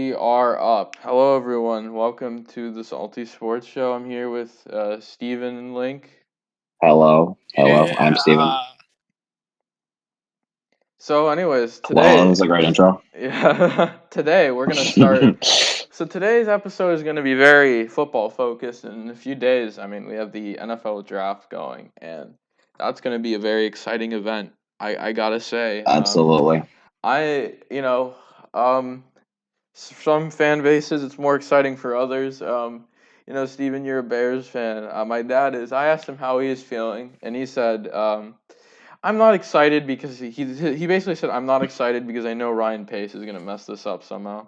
We are up. Hello, everyone. Welcome to the Salty Sports Show. I'm here with Steven and Link. Hello. I'm Steven. Yeah. So, anyways, Well, that today, was a great intro. today we're gonna start. So today's episode is gonna be very football focused. In a few days, we have the NFL draft going, and that's gonna be a very exciting event. I gotta say. Absolutely. I some fan bases it's more exciting for others. Steven, you're a Bears fan. My dad is. I asked him how he is feeling, and he said, "I'm not excited because he basically said I'm not excited because I know Ryan Pace is gonna mess this up somehow."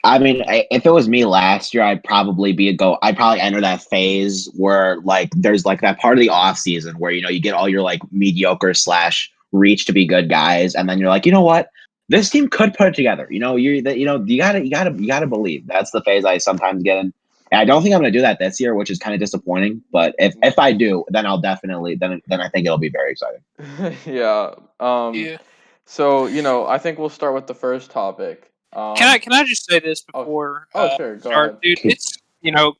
I mean, if it was me last year, I'd probably be a go. I'd probably enter that phase where like there's like that part of the off season where you get all your like mediocre slash reach to be good guys, and then you're like, you know what, this team could put it together. You gotta believe. That's the phase I sometimes get in. And I don't think I'm gonna do that this year, which is kind of disappointing. But if I do, then I'll definitely then I think it'll be very exciting. Yeah. Yeah. So I think we'll start with the first topic. Can I just say this Oh, before sure. we Go start, ahead. dude? It's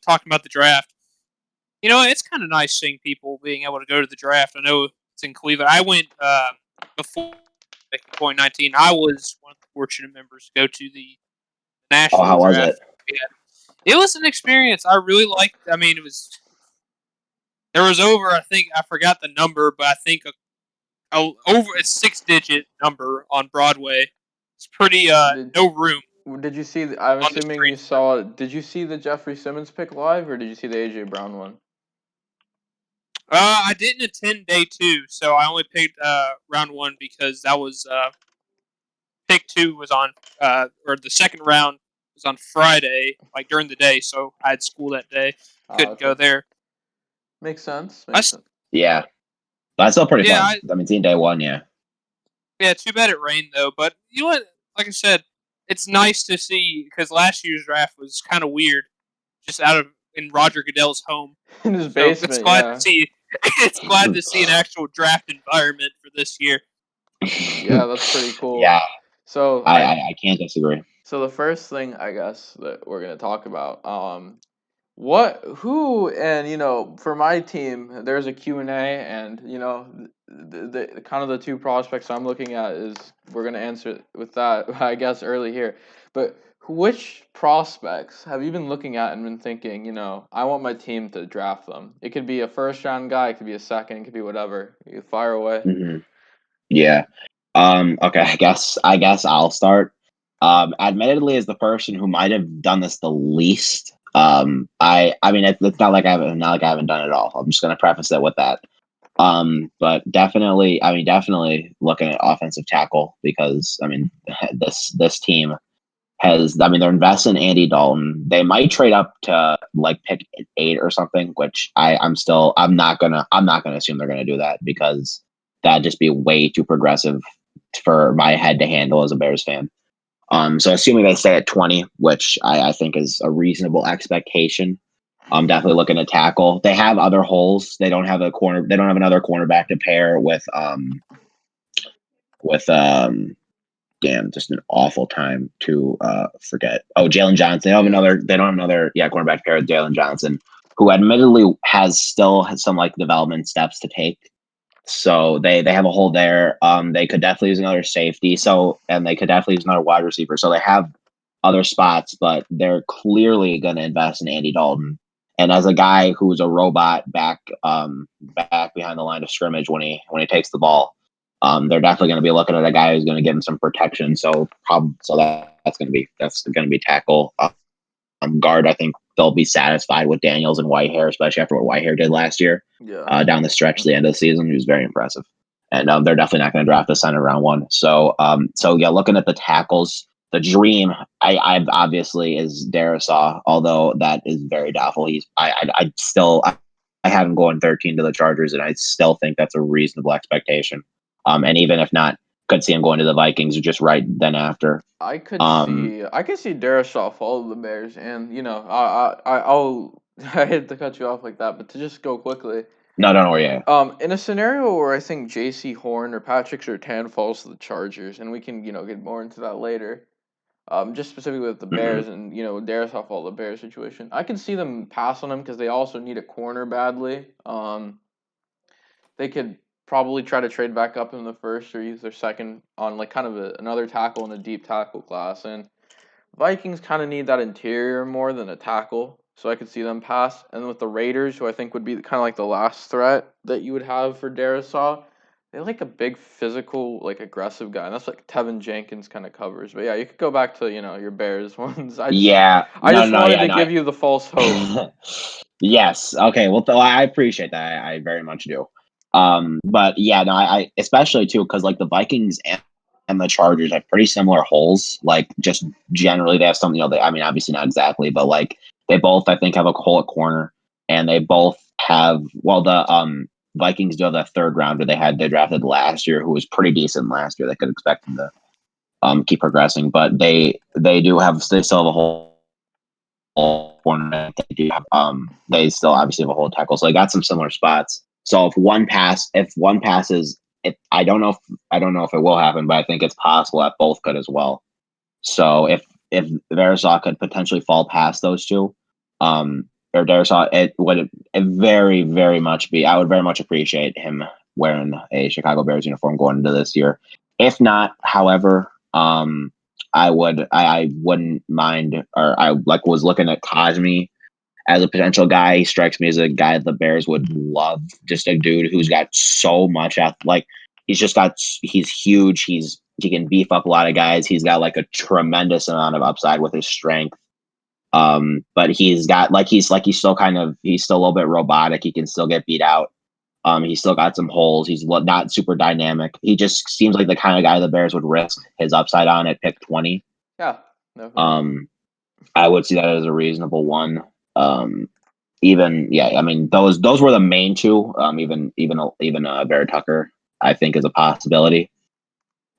talking about the draft. It's kind of nice seeing people being able to go to the draft. I know it's in Cleveland. I went before like, in 2019. I was one of the fortunate members to go to the Oh, Nashville how was draft. it? Yeah. It was an experience. I really liked. I mean, there was over. I think I forgot the number, but I think over a 6-digit number on Broadway. It's pretty Did no room Did you see? I'm on the assuming you streets. saw. Did you see the Jeffrey Simmons pick live, or did you see the AJ Brown one? I didn't attend day 2, so I only picked round 1 because that was pick 2 was on or the second round was on Friday, like during the day, so I had school that day, couldn't Okay. go there. Makes sense. I Makes sense. Yeah. That's still pretty yeah, fun. I mean, seeing day one, yeah. yeah. Too bad it rained though, but you know what? Like I said, it's nice to see because last year's draft was kind of weird, just out of in Roger Goodell's home. In his So it's basement, glad to yeah. see. It's glad to see an actual draft environment for this year. Yeah, that's pretty cool. Yeah, So I, I I I can't disagree. so the first thing I guess that we're gonna talk about, what who and for my team there's a Q&A, and the kind of the two prospects I'm looking at is we're gonna answer with that I guess early here, but which prospects have you been looking at and been thinking, I want my team to draft them? It could be a first round guy, it could be a second, it could be whatever. You fire away. hmm Yeah. Okay. I guess I'll start. Admittedly, as the person who might have done this the least. I mean, it's not like I haven't done it all. I'm just gonna preface it with that. But definitely looking at offensive tackle because I mean, this team has I mean they're investing in Andy Dalton. They might trade up to like pick 8 or something, which I'm not gonna assume they're gonna do that because that'd just be way too progressive for my head to handle as a Bears fan. So assuming they stay at 20, which I think is a reasonable expectation. I'm definitely looking to tackle. They have other holes. They don't have a corner. They don't have another cornerback to pair with damn, just an awful time to forget. Oh, Jalen Johnson. They don't have Yeah. another. They don't have another. Yeah, cornerback pair with Jalen Johnson, who admittedly has some like development steps to take. So they have a hole there. They could definitely use another safety. And they could definitely use another wide receiver. So they have other spots, but they're clearly going to invest in Andy Dalton. And as a guy who's a robot back behind the line of scrimmage when he takes the ball, they're definitely going to be looking at a guy who's going to give him some protection. That's going to be tackle. Guard, I think they'll be satisfied with Daniels and Whitehair, especially after what Whitehair did last year Yeah. down the stretch, the end of the season. He was very impressive. And they're definitely not going to draft a center round 1. So yeah, looking at the tackles, the dream, I obviously is Darisaw, although that is very doubtful. I have him going 13 to the Chargers, and I still think that's a reasonable expectation. And even if not, could see him going to the Vikings just right then after. I could see Darisaw follow the Bears, and I'll I hate to cut you off like that, but to just go quickly. No, don't worry. Yeah. In a scenario where I think J.C. Horn or Patrick Surtain falls to the Chargers, and we can get more into that later. Just specifically with the Mhm. Bears and Darisaw, all the Bears situation. I can see them pass on him because they also need a corner badly. They could probably try to trade back up in the first or use their second on like kind of another tackle in a deep tackle class. And Vikings kind of need that interior more than a tackle, so I could see them pass. And with the Raiders, who I think would be kind of like the last threat that you would have for Darisaw, they like a big physical, like aggressive guy, and that's like Tevin Jenkins kind of covers. But yeah, you could go back to your Bears ones. Yeah. I No, just no, wanted yeah, to no. give you the false hope. Yes. Okay. Well, I appreciate that. I very much do. But yeah, no, I especially too because like the Vikings and the Chargers have pretty similar holes. Like just generally, they have something. I mean, obviously not exactly, but like they both, I think, have a hole at corner, and they both have. Well, the Vikings do have that third rounder they drafted last year, who was pretty decent last year. They could expect him to keep progressing, but they still have a whole corner. They do have they still obviously have a whole tackle, so they got some similar spots. So if one passes, I don't know if it will happen, but I think it's possible that both could as well. So if Verizon could potentially fall past those two, or Darisaw, it very very much be. I would very much appreciate him wearing a Chicago Bears uniform going into this year. If not, however, I wouldn't mind, or I like was looking at Cosme as a potential guy. He strikes me as a guy the Bears would love. Just a dude who's got so much he's huge. He can beef up a lot of guys. He's got like a tremendous amount of upside with his strength. But he's still he's still a little bit robotic. He can still get beat out. He's still got some holes. He's not super dynamic. He just seems like the kind of guy the Bears would risk his upside on at pick 20. Yeah, definitely. I would see that as a reasonable one. I mean those were the main two. Even Bear Tucker, I think, is a possibility.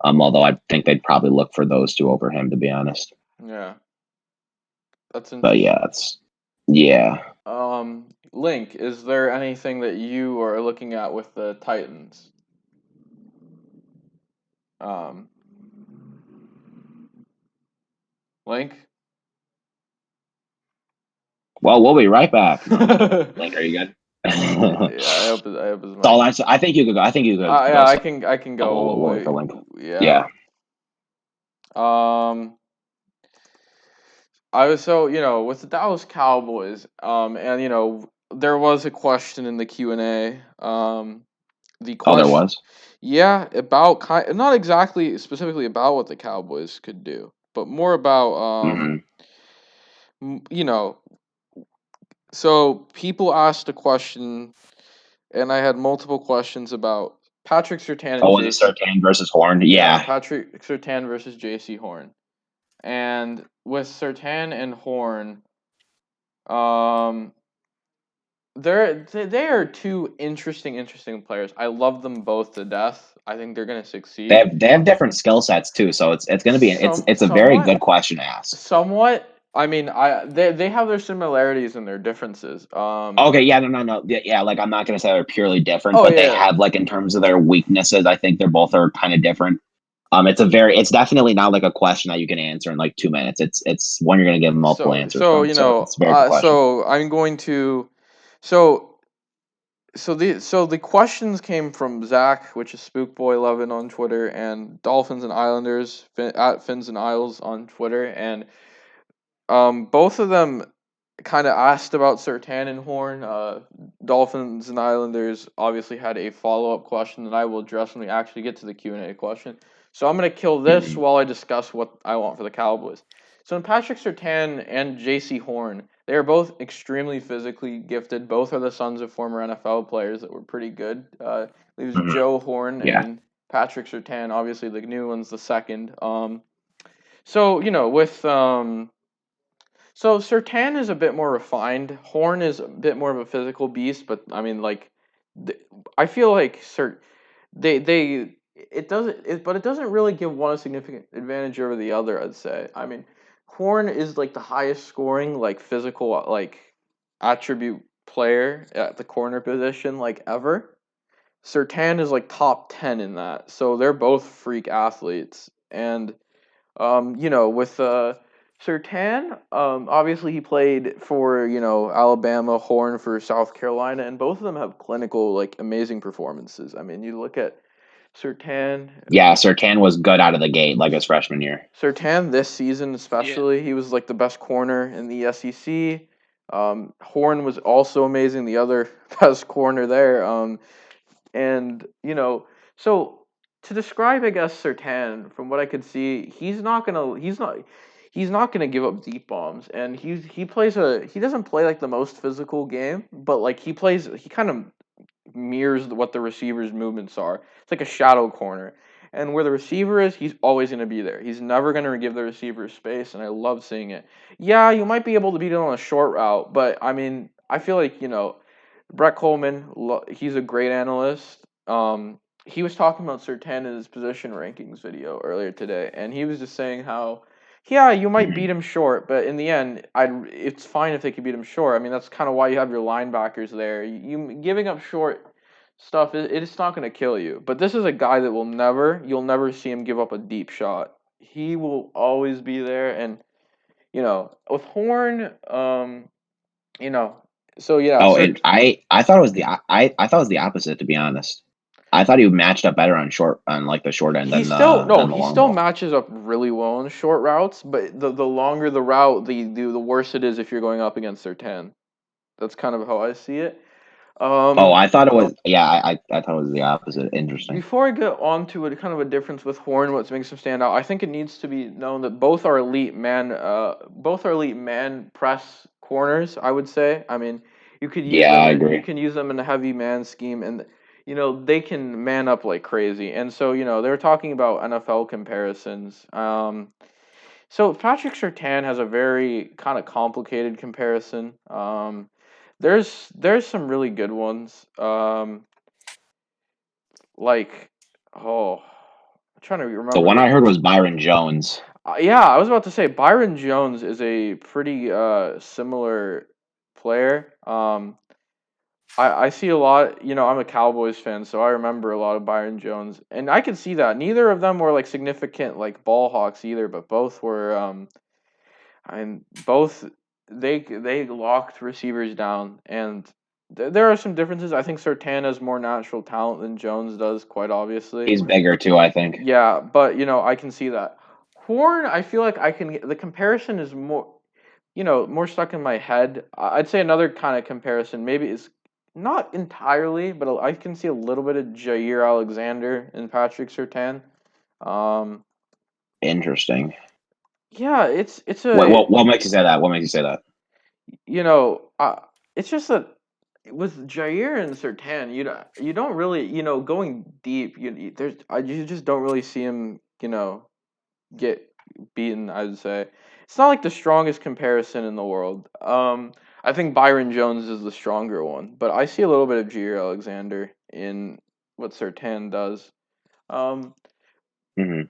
Although I think they'd probably look for those two over him, to be honest. Yeah, that's But interesting. yeah. Link, is there anything that you are looking at with the Titans? Um, Link? Well, we'll be right back. Yeah, Link, are you good? I hope his mic. So I think you could go. I think you could Yeah, go. I can go. We'll wait for Link. Yeah. I was with the Dallas Cowboys, and there was a question in the Q&A. The Oh, there question, was. yeah, about not exactly specifically about what the Cowboys could do, but more about Mhm. you know, so people asked a question, and I had multiple questions about Patrick Surtain and Oh, was it JC. Surtain versus Horn? Yeah, Yeah. Patrick Surtain versus JC Horn. And with Surtain and Horn, um, they are two interesting players. I love them both to death. I think they're gonna succeed. They have different skill sets too, so it's gonna be it's a very good question to ask. Somewhat. I mean, they have their similarities and their differences. Okay, yeah, no. Yeah, like I'm not gonna say they're purely different, Oh but they yeah. have like in terms of their weaknesses, I think they're both are kind of different. It's definitely not like a question that you can answer in like 2 minutes. It's one you're gonna give multiple answers from. So it's a very good question. So I'm going to, so the questions came from Zach, which is Spookboy11 on Twitter, and Dolphins and Islanders at Fins and Isles on Twitter, and both of them kind of asked about Surtain and Horn. Dolphins and Islanders obviously had a follow-up question that I will address when we actually get to the Q&A question. So I'm going to kill this Mhm. while I discuss what I want for the Cowboys. So in Patrick Surtain and J.C. Horn, they are both extremely physically gifted. Both are the sons of former NFL players that were pretty good. It was Mhm. Joe Horn Yeah. and Patrick Surtain. Obviously, the new one's the second. So with so Sertan is a bit more refined. Horn is a bit more of a physical beast, but I mean, like, I feel like they but it doesn't really give one a significant advantage over the other. I'd say. I mean, Horn is like the highest scoring like physical like attribute player at the corner position like ever. Sertan is like top 10 in that, so they're both freak athletes and. With Sertan, obviously he played for Alabama, Horn for South Carolina, and both of them have clinical like amazing performances. I mean, you look at Sertan. Yeah, Sertan was good out of the gate, like his freshman year. Sertan this season especially, he was like the best corner in the SEC. Horn was also amazing, the other best corner there. And so to describe, I guess Sertan, from what I could see, he's not gonna give up deep bombs, and he doesn't play like the most physical game, but like he kind of mirrors what the receiver's movements are. It's like a shadow corner. And where the receiver is, he's always going to be there. He's never going to give the receiver space, and I love seeing it. Yeah, you might be able to beat it on a short route, but I mean, I feel like, Brett Coleman, he's a great analyst. He was talking about Sertan in his position rankings video earlier today, and he was just saying how, yeah, you might beat him short, but in the end, it's fine if they could beat him short. I mean, that's kind of why you have your linebackers there. You giving up short stuff, it's not going to kill you. But this is a guy that you'll never see him give up a deep shot. He will always be there, and with Horn, you know, so yeah, Oh, and I thought it was I thought it was the opposite, to be honest. I thought he matched up better on like the short end he than still the no, than the he long still ball. matches up really well on short routes, but the longer the route, the worse it is if you're going up against their 10. That's kind of how I see it. Oh, I thought it was I thought it was the opposite. Interesting. Before I get on to a kind of a difference with Horn, what makes him stand out, I think it needs to be known that both are elite man press corners. I would say. I mean, Yeah, I you agree. can use them in a heavy man scheme, and they can man up like crazy. And so they were talking about NFL comparisons. So Patrick Surtain has a very kind of complicated comparison. There's some really good ones. Like, oh, I'm trying to The remember one the. I heard was Byron Jones. Yeah, I was about to say Byron Jones is a pretty similar player. I see a lot. I'm a Cowboys fan, so I remember a lot of Byron Jones, and I can see that. Neither of them were like significant like ball hawks either, but both were. And both they locked receivers down, and there are some differences. I think Sertan has more natural talent than Jones does, quite obviously. He's bigger too, I think. Yeah, but I can see that. Horn, I feel like the comparison is more stuck in my head. I'd say another kind of comparison maybe is not entirely, but I can see a little bit of Jair Alexander and Patrick Surtain. Um, Interesting. yeah, it's a What makes you say that? What makes you say that? it's just that with Jair and Sertan, you don't really, going deep. You just don't really see him, get beaten. I would say it's not like the strongest comparison in the world. I think Byron Jones is the stronger one, but I see a little bit of Jair Alexander in what Sertan does. Um, Hmm.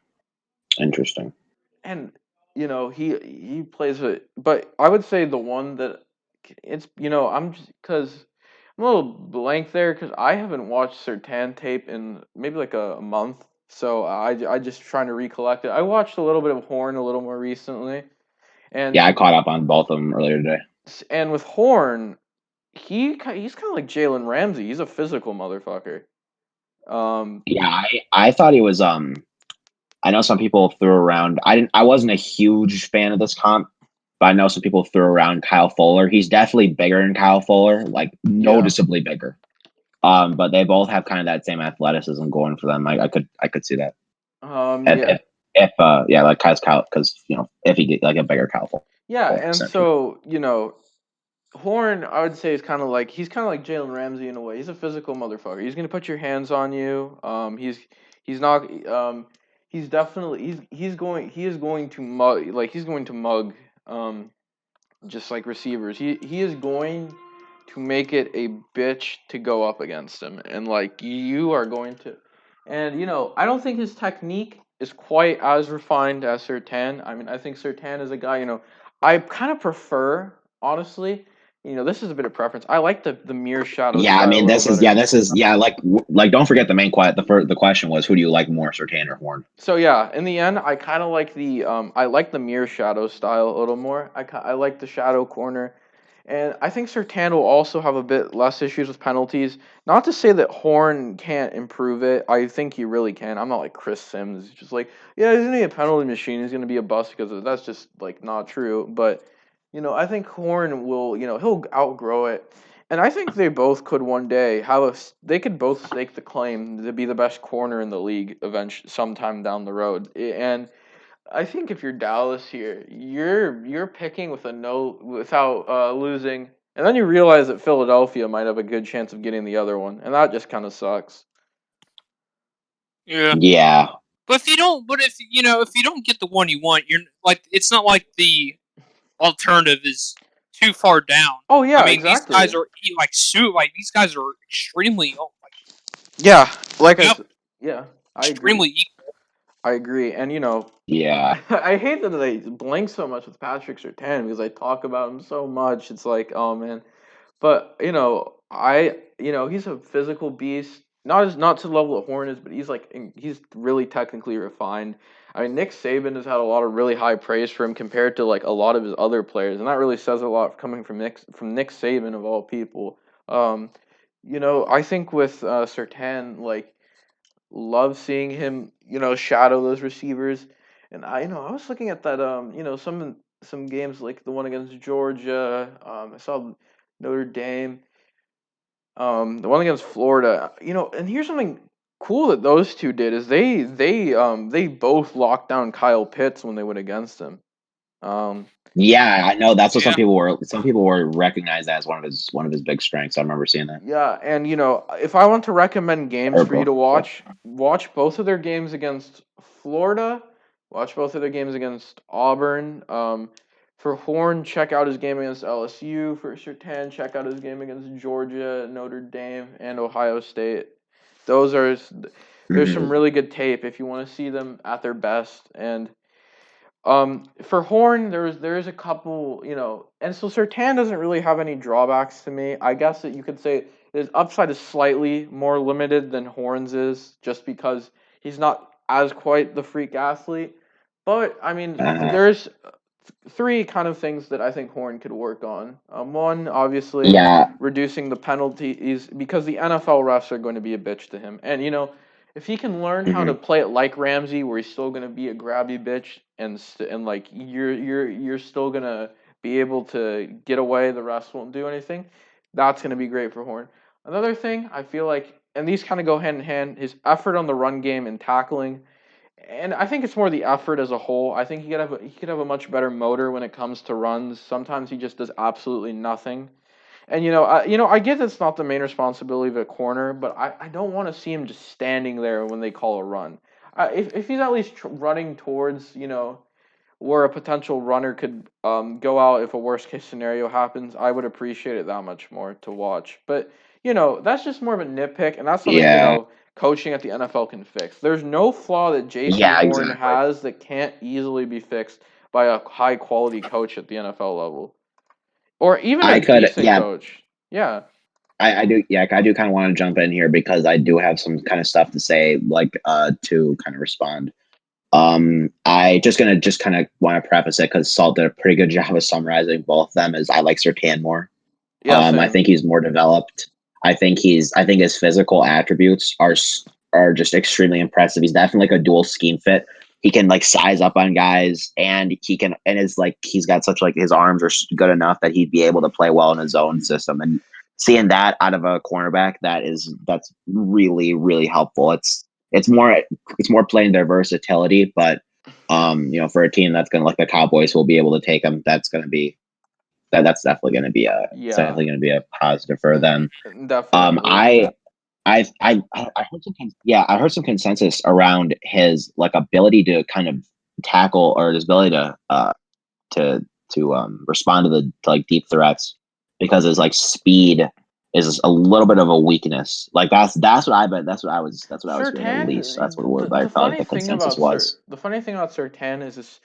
Interesting. and he plays it, but I would say the one that it's I'm just because I'm a little blank there because I haven't watched Sertan tape in maybe like a month, so I just trying to recollect it. I watched a little bit of Horn a little more recently, Yeah, and I caught up on both of them earlier today. with Horn, he's kind of like Jalen Ramsey. He's a physical motherfucker. Yeah, I thought he was I know some people threw around I wasn't a huge fan of this comp, but I know some people threw around Kyle Fuller. He's definitely bigger than Kyle Fuller, like Yeah. noticeably bigger. But they both have kind of that same athleticism going for them. I could see that. Yeah. Yeah, like Kyle, because if he get like a bigger Kyle Fuller, Yeah, and essentially. so Horn, I would say, is he's kind of like Jalen Ramsey in a way. He's a physical motherfucker. He's gonna put your hands on you. He's not. He's definitely he is going to mug he's going to mug. Just like receivers, he is going to make it a bitch to go up against him, and like you are going to, and I don't think his technique is quite as refined as Sertan. I mean, I think Sertan is a guy. I kind of prefer honestly this is a bit of preference. I like the Mirror Shadow Yeah, I style a mean, little better. this is like don't forget the main the question was who do you like more, Surtain or Horn? So yeah, in the end, I kind of like the Mirror Shadow style a little more. I like the Shadow Corner, and I think Sertan will also have a bit less issues with penalties. Not to say that Horn can't improve it. I think he really can. I'm not like Chris Sims, just like, yeah, isn't he a penalty machine? He's gonna be a bust because of, that's just like not true. But I think Horn will, he'll outgrow it. And I think they both could one day they could both stake the claim to be the best corner in the league eventually sometime down the road. And I think if you're Dallas here, you're picking with a no without losing, and then you realize that Philadelphia might have a good chance of getting the other one, and that just kind of sucks. Yeah. Yeah. But if you don't get the one you want, you're like, it's not like the alternative is too far down. Oh yeah, I mean, exactly. these guys are these guys are extremely yeah, like Yep. yeah, extremely equal. I agree, and Yeah. I hate that they blink so much with Patrick Surtain because I talk about him so much. It's like, oh man, but he's a physical beast. Not to the level of Horn is, but he's really technically refined. I mean, Nick Saban has had a lot of really high praise for him compared to like a lot of his other players, and that really says a lot coming from Nick Saban of all people. I think with Surtain, like, love seeing him, shadow those receivers. And I was looking at that, some games like the one against Georgia. I saw Notre Dame. The one against Florida. And here's something cool that those two did is they both locked down Kyle Pitts when they went against him. Yeah, I know that's what some people were recognized as one of his big strengths. I remember seeing that. Yeah, and if I want to recommend games for you to watch both of their games against Florida, watch both of their games against Auburn. For Horn, check out his game against LSU. For Surtain, check out his game against Georgia, Notre Dame, and Ohio State. There's some really good tape if you want to see them at their best. And for Horn, there is a couple, and so Surtain doesn't really have any drawbacks to me. I guess that you could say his upside is slightly more limited than Horn's is, just because he's not as quite the freak athlete. But I mean, there's three kind of things that I think Horn could work on. One, obviously, reducing the penalties because the NFL refs are going to be a bitch to him, and if he can learn how to play it like Ramsey, where he's still gonna be a grabby bitch, and like you're still gonna be able to get away, the refs won't do anything. That's gonna be great for Horn. Another thing I feel like, and these kind of go hand in hand, his effort on the run game and tackling. And I think it's more the effort as a whole. I think he could have a much better motor when it comes to runs. Sometimes he just does absolutely nothing. And I get that's not the main responsibility of a corner, but I don't want to see him just standing there when they call a run. If he's at least running towards where a potential runner could go out if a worst case scenario happens, I would appreciate it that much more to watch. But that's just more of a nitpick, and that's something coaching at the NFL can fix. There's no flaw that Jason Horn has that can't easily be fixed by a high quality coach at the NFL level. Or even a decent coach. Yeah. I do kind of want to jump in here because I do have some kind of stuff to say, like to kind of respond. I just kind of want to preface it because Salt did a pretty good job of summarizing both of them. As I like Surtain more. Yeah, I think he's more developed. I think his physical attributes are just extremely impressive. He's definitely like a dual scheme fit. He can like size up on guys, and he's got such like his arms are good enough that he'd be able to play well in his own system. And seeing that out of a cornerback, that's really, really helpful. It's more playing their versatility, but for a team that's gonna like the Cowboys will be able to take him, that's definitely going to be a positive for them. Definitely. I heard some consensus around his like ability to kind of tackle, or his ability to respond to the like deep threats, because his like speed is a little bit of a weakness. Like that's what I was hearing, at least. That's what I thought the consensus was. The funny thing about Surtain is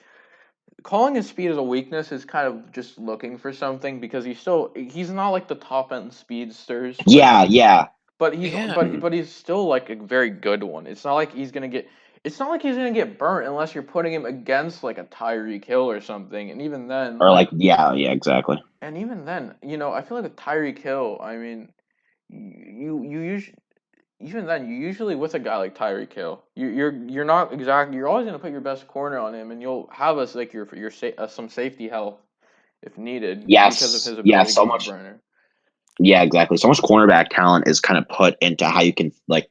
calling his speed as a weakness is kind of just looking for something because he's not like the top end speedsters. Yeah. But Yeah. he's still like a very good one. It's not like he's gonna get. It's not like he's gonna get burnt unless you're putting him against like a Tyreek Hill or something. And even then, Or like, yeah, exactly. and even then, I feel like a Tyreek Hill. I mean, you usually even then you usually with a guy like Tyreek Hill, you're not exactly. You're always gonna put your best corner on him, and you'll have us like some safety help if needed because of Yes, his yeah, ability to so be a much. burner. Yeah, exactly. So much cornerback talent is kind of put into how you can like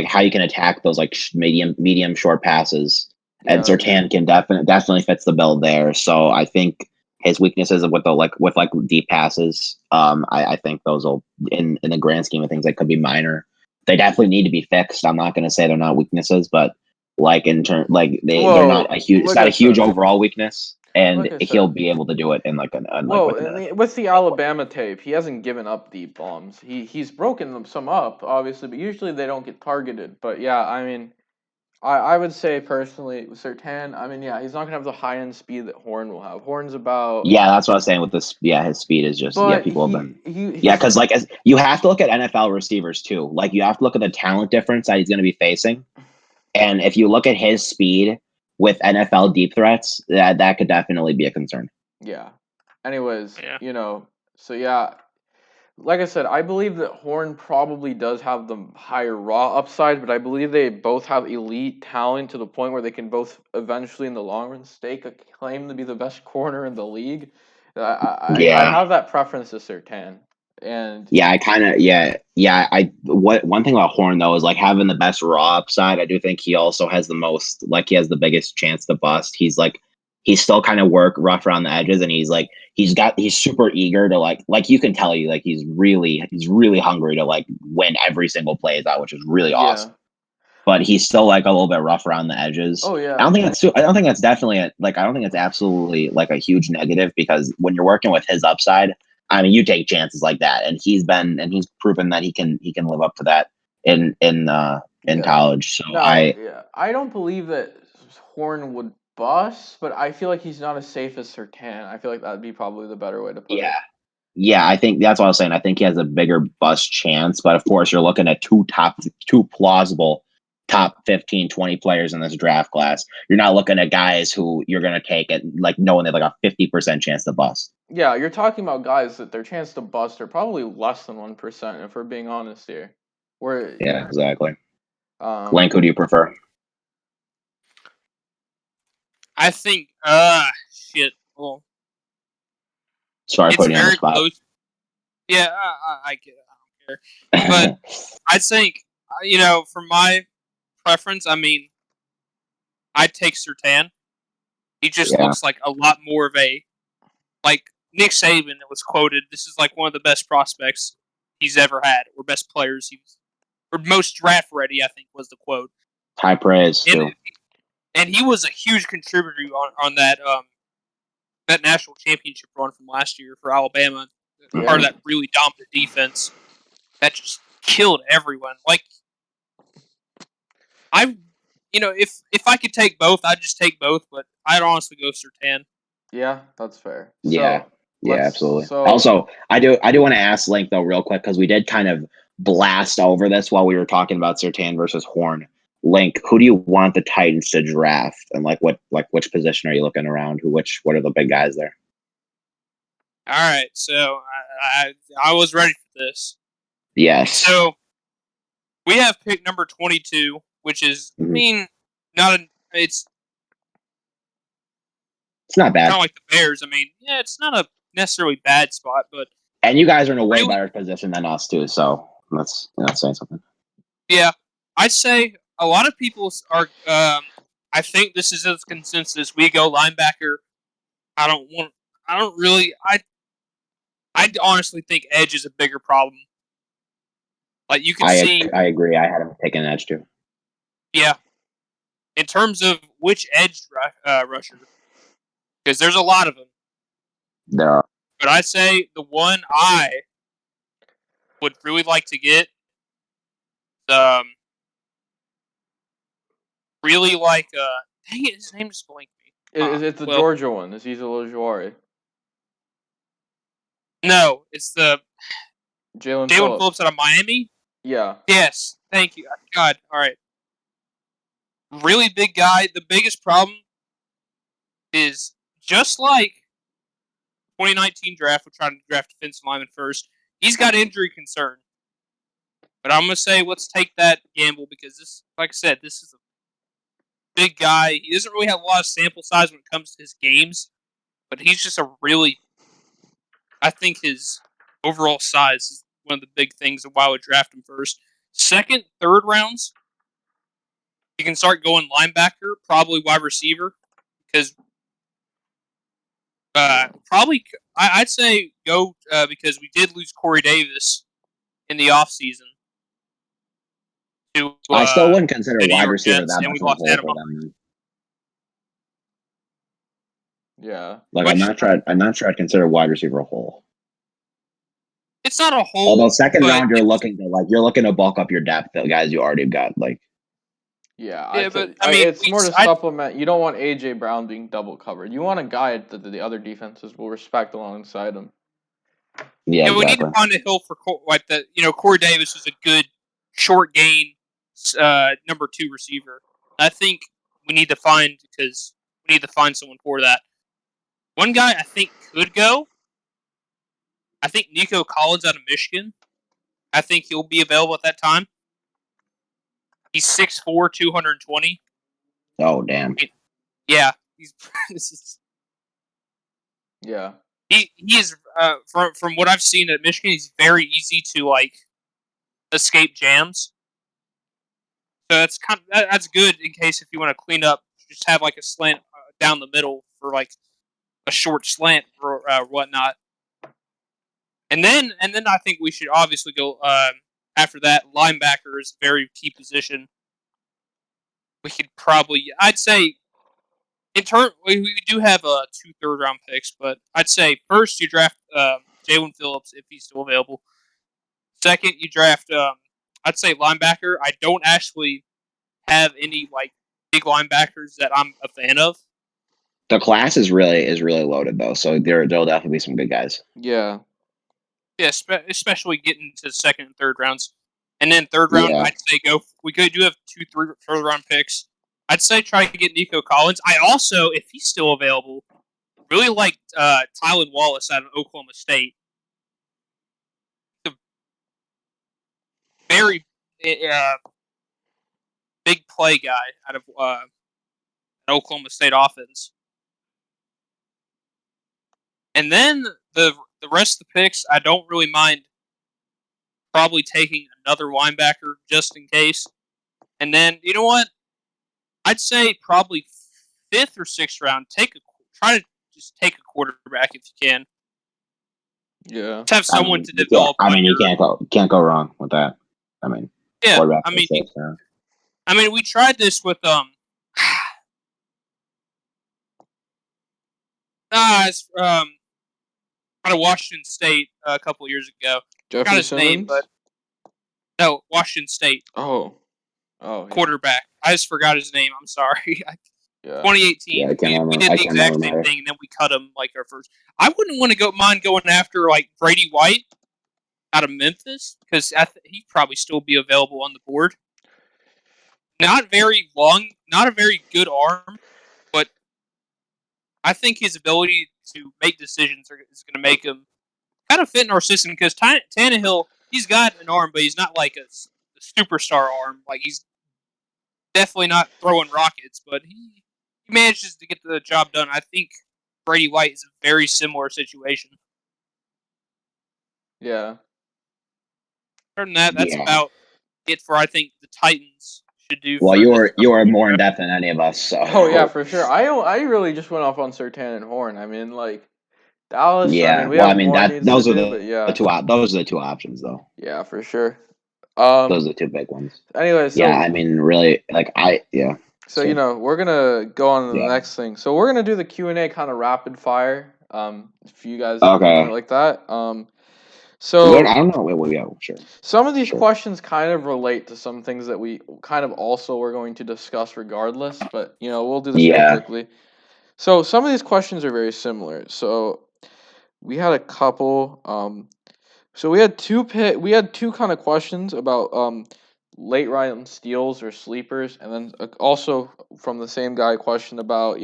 how you can attack those like medium short passes. And Yeah, Sertan can definitely fits the bill there. So I think his weaknesses with the deep passes, I think those will in the grand scheme of things, they could be minor. They definitely need to be fixed. I'm not going to say they're not weaknesses, but like in turn, like they're not a well, huge. It's like not I a huge said, overall weakness, and like I he'll said. be able to do it in like like Well, within a with the Alabama tape, he hasn't given up deep bombs. He's broken them some up, obviously, but usually they don't get targeted. But yeah, I mean, I would say personally, with Sertan, I mean, yeah, he's not gonna have the high end speed that Horn will have. Horn's about, Yeah, that's what I was saying with this. Yeah, his speed is just but people have been yeah, he's because like as you have to look at NFL receivers too. Like you have to look at the talent difference that he's going to be facing, and if you look at his speed with NFL deep threats, that could definitely be a concern. yeah. Anyways, Yeah. so yeah, like I said, I believe that Horn probably does have the higher raw upside, but I believe they both have elite talent to the point where they can both eventually, in the long run, stake a claim to be the best corner in the league. I Yeah, have that preference to Sertan, and yeah, I kind of yeah. I what one thing about Horn though is like having the best raw upside. I do think he also has the most like he has the biggest chance to bust. He's still kind of rough around the edges, and he's super eager to like you can tell you like he's really hungry to like win every single plays out, which is really yeah, awesome. But he's still like a little bit rough around the edges. oh I yeah, don't think I don't think that's definitely I don't think it's absolutely like a huge negative because when you're working with his upside, I mean, you take chances like that, and he's proven that he can live up to that in yeah. college. So No, yeah, I don't believe that Horn would bust, but I feel like he's not as safe as Sertan. I feel like that'd be probably the better way to put yeah, it. yeah, I think that's what I was saying. I think he has a bigger bust chance, but of course, you're looking at two plausible top 15, 20 players in this draft class. You're not looking at guys who you're going to take it like knowing they have like a 50% chance to bust. Yeah, you're talking about guys that their chance to bust are probably less than 1%, if we're being honest here. Where Yeah, exactly. um Link, who do you prefer? I think shit. Well, Sorry, it's putting you on the very spot. close. Yeah, I get it. I don't care. But I think for my preference, I mean, I'd take Sertan. He just Yeah, looks like a lot more of a like Nick Saban. It was quoted. This is like one of the best prospects he's ever had, or best players or most draft ready. I think was the quote. high praise And too. and he was a huge contributor on that national championship run from last year for Alabama. Part yeah. of that really dominant defense that just killed everyone. Like I, if I could take both, I'd just take both. But I'd honestly go Sertan. Yeah, that's fair. Yeah, So, yeah, let's absolutely. so Also, I do want to ask Link though real quick because we did kind of blast over this while we were talking about Sertan versus Horn. Link, who do you want the Titans to draft, and which position are you looking around? What are the big guys there? All right, so I was ready for this. Yes. So we have pick number 22, which is I Mhm. mean not a, it's It's not kind bad. of like the Bears. I mean, yeah, it's not a necessarily bad spot, but And you guys are in a way really, better position than us too. So that's saying something. yeah, I'd say a lot of people are. I think this is a consensus. We go linebacker. I don't want. I don't really. I honestly think edge is a bigger problem. Like you can see, I agree. I had him taking an edge too. yeah, in terms of which edge rusher, because there's a lot of them. There are. But I say the one I would really like to get, really like. Dang it, his name just blanked me. It's the well, Georgia one. It's Azeez Ojulari. no, it's the Jalen Jalen Phillips. Phillips out of Miami. Yeah. Yes, thank you. God, all right. Really big guy. The biggest problem is just like 2019 draft, we're trying to draft defensive lineman first. He's got injury concern. But I'm going to say let's take that gamble because this, like I said, this is a big guy. He doesn't really have a lot of sample size when it comes to his games, but he's just a really, I think his overall size is one of the big things of why I would draft him first. Second, third rounds, you can start going linebacker, probably wide receiver, because probably I'd say go because we did lose Corey Davis in the offseason to I still wouldn't consider the New wide York receiver Jets, that and much we of a lost hole Adam. for them. Yeah. Like I'm not sure I'd consider wide receiver a hole. It's not a hole. Although second round, you're it's- looking to bulk up your depth, the guys you already got. Like Yeah, but I mean, it's more to supplement. You don't want AJ Brown being double covered. You want a guy that the other defenses will respect alongside him. yeah, we need to find a hill for like that. Corey Davis is a good short gain number 2 receiver. I think we need to find someone for that. One guy I think could go. I think Nico Collins out of Michigan. I think he'll be available at that time. He's 6'4", 220. Oh damn! Yeah, he's Yeah. he is from what I've seen at Michigan, he's very easy to like escape jams. So that's good in case if you want to clean up, just have like a slant down the middle for like a short slant or whatnot. And then I think we should obviously go after that. Linebacker is a very key position. We could probably, I'd say, we do have 2 third-round picks, but I'd say first you draft Jalen Phillips if he's still available. Second, you draft, I'd say linebacker. I don't actually have any like big linebackers that I'm a fan of. The class is really loaded though, so there'll definitely be some good guys. Yeah. Yeah, especially getting to the second and third rounds, and then third round, I'd say go. We do have 2 third round picks. I'd say try to get Nico Collins. I also, if he's still available, really like Tylan Wallace out of Oklahoma State. The very big play guy out of Oklahoma State offense. And then the rest of the picks, I don't really mind probably taking another linebacker just in case. And then, you know what? I'd say probably 5th or 6th round, try to just take a quarterback if you can. Yeah. To have someone to develop. I mean, you can't go wrong with that. I mean, yeah. I mean, we tried this with it's out of Washington State a couple of years ago. Jeffrey Forgot his Simmons? name, but no, Washington State. Oh, yeah. Quarterback. I just forgot his name. I'm sorry. Yeah. 2018. Yeah, we did the exact same thing, and then we cut him like our first. I wouldn't want to mind going after like Brady White out of Memphis because he'd probably still be available on the board. Not very long, not a very good arm, but I think his ability to make decisions is going to make him kind of fit in our system because Tannehill, he's got an arm, but he's not like a superstar arm. Like he's definitely not throwing rockets, but he manages to get the job done. I think Brady White is a very similar situation. Yeah. Other than that, that's about it for I think the Titans should do. Well, you are more in depth than any of us. So. Oh yeah, for sure. I really just went off on Surtain and Horn. I mean, like Dallas. Yeah. I mean, we have more needs those to are do, the but yeah. those are the 2 options though. Yeah, for sure. Those are the 2 big ones. Anyway, so yeah, I mean, really, like So you know, we're gonna go on to the next thing. So we're gonna do the Q&A kind of rapid fire. If you guys want it like that. So I don't know. Wait, sure. Some of these questions kind of relate to some things that we kind of also were going to discuss regardless, but you know, we'll do this real quickly. So some of these questions are very similar. So we had a couple. So we had two kind of questions about late round steals or sleepers, and then also from the same guy, a question about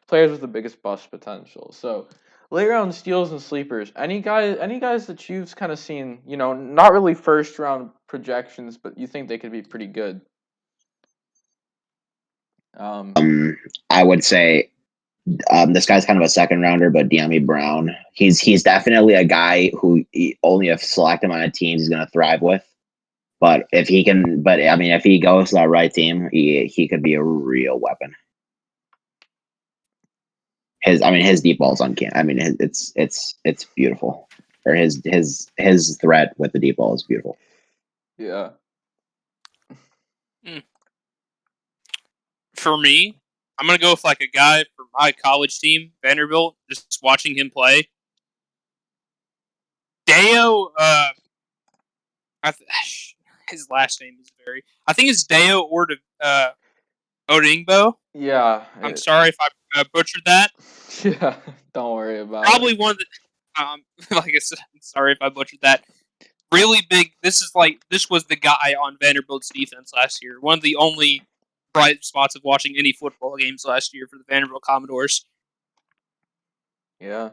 players with the biggest bust potential. So late round steals and sleepers. Any guys that you've kind of seen, not really first round projections, but you think they could be pretty good. Um, I would say this guy's kind of a second rounder, but De'Ami Brown. He's definitely a guy who only a select amount of teams is going to thrive with. But if he can, but I mean, if he goes to that right team, he could be a real weapon. His deep ball's uncanny. I mean, it's beautiful. Or his threat with the deep ball is beautiful. yeah. For me, I'm gonna go with like a guy from my college team, Vanderbilt. Just watching him play, Deo. His last name is very. I think it's Deo or Odingbo. Yeah. I'm sorry if I butchered that. Yeah. Don't worry about Probably it. one of the. Like I said, I'm sorry if I butchered that. Really big. This was the guy on Vanderbilt's defense last year. One of the only bright spots of watching any football games last year for the Vanderbilt Commodores. Yeah.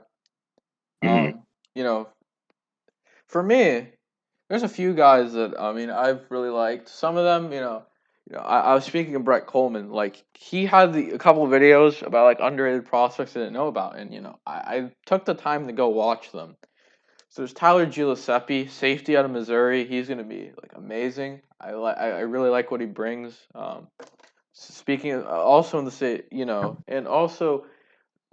Mhm. You know, for me, there's a few guys that I've really liked. Some of them, I was speaking of Brett Coleman. Like he had a couple of videos about like underrated prospects I didn't know about, and I took the time to go watch them. So there's Tyler Giuseppe, safety out of Missouri. He's gonna be like amazing. I really like what he brings. Speaking of, also in the state, and also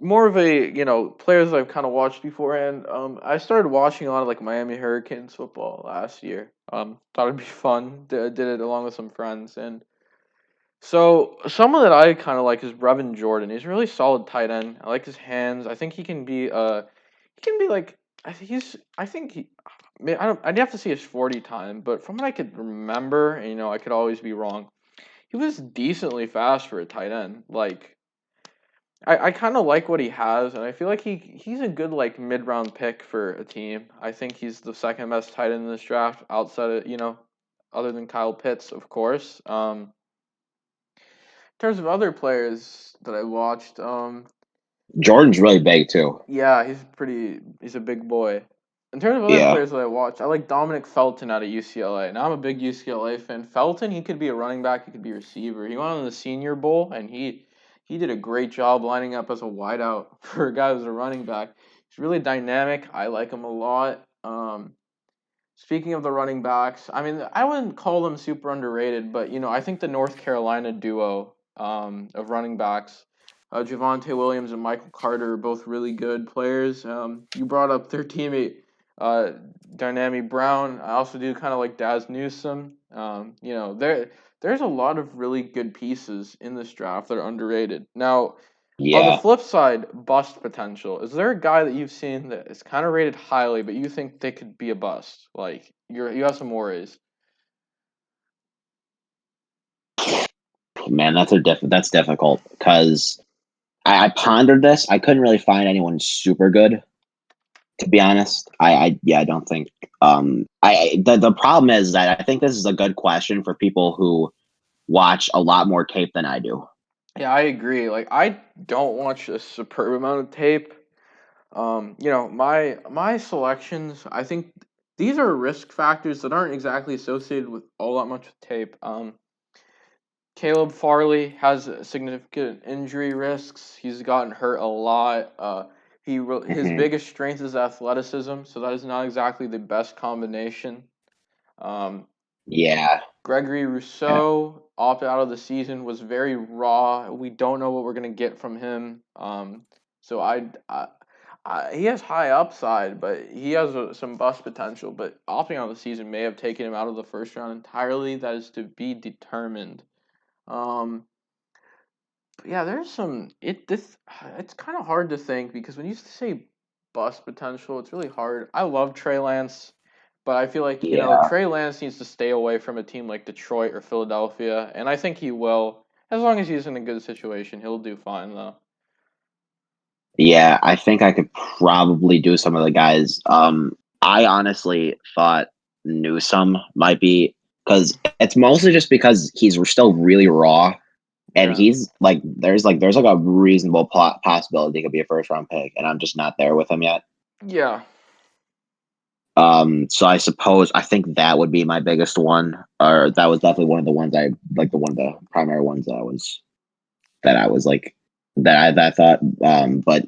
more of a players I've kind of watched beforehand. I started watching a lot of like Miami Hurricanes football last year. Thought it'd be fun. Did it along with some friends, and so someone that I kind of like is Brevin Jordan. He's a really solid tight end. I like his hands. I think he can be like I think he. I don't. I'd have to see his 40 time, but from what I could remember, and I could always be wrong. He was decently fast for a tight end. Like I kind of like what he has, and I feel like he's a good like mid round pick for a team. I think he's the second best tight end in this draft, outside of other than Kyle Pitts, of course. In terms of other players that I watched, Jordan's really big too. yeah, he's a big boy. In terms of other Yeah. players that I watched, I like Dominic Felton out of UCLA. Now I'm a big UCLA fan. Felton, he could be a running back, he could be a receiver. He went on the Senior Bowl, and he did a great job lining up as a wideout for a guy who's a running back. He's really dynamic. I like him a lot. Speaking of the running backs, I wouldn't call them super underrated, but I think the North Carolina duo of running backs, Javonte Williams and Michael Carter, are both really good players. You brought up their teammate, Dynami Brown. I also do kind of like Daz Newsome. There's a lot of really good pieces in this draft that are underrated. Now, on the Yeah. flip side, bust potential. Is there a guy that you've seen that is kind of rated highly, but you think they could be a bust? Like you have some worries. Man, that's difficult because I pondered this. I couldn't really find anyone super good, to be honest. I don't think. The problem is that I think this is a good question for people who watch a lot more tape than I do. Yeah, I agree. Like I don't watch a superb amount of tape. My selections, I think these are risk factors that aren't exactly associated with all that much tape. Caleb Farley has significant injury risks. He's gotten hurt a lot. His Mhm. biggest strength is athleticism, so that is not exactly the best combination. Um, Yeah. Gregory Yeah. Rousseau opted out of the season, was very raw. We don't know what we're gonna get from him. So he has high upside, but he has some bust potential. But opting out of the season may have taken him out of the first round entirely. That is to be determined. Um, yeah, there's some it's kind of hard to think because when you say bust potential, it's really hard. I love Trey Lance, but I feel like, Yeah. Trey Lance needs to stay away from a team like Detroit or Philadelphia, and I think he will. As long as he's in a good situation, he'll do fine though. Yeah, I think I could probably do some of the guys. I honestly thought Newsome might be because it's mostly just because he's still really raw, and Yeah. he's there's a reasonable possibility he could be a first round pick, and I'm just not there with him yet. Yeah. So I think that would be my biggest one, or that was definitely one of the ones one of the primary ones that I was like that I thought. But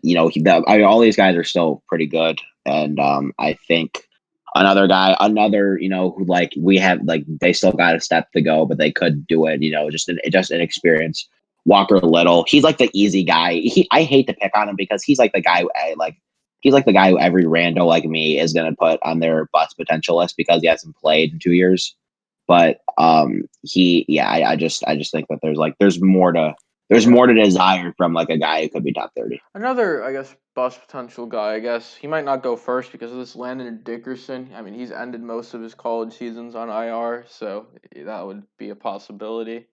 all these guys are still pretty good, and I think another who we have they still got a step to go, but they could do it. Just an experience. Walker Little, he's like the easy guy. I hate to pick on him because he's like the guy he's like the guy who every rando like me is gonna put on their bust potential list because he hasn't played in 2 years. But I just think that there's more to desire from a guy who could be top 30. Another, I guess, bust potential guy. I guess he might not go first because of this. Landon Dickerson. I mean, he's ended most of his college seasons on IR, so that would be a possibility.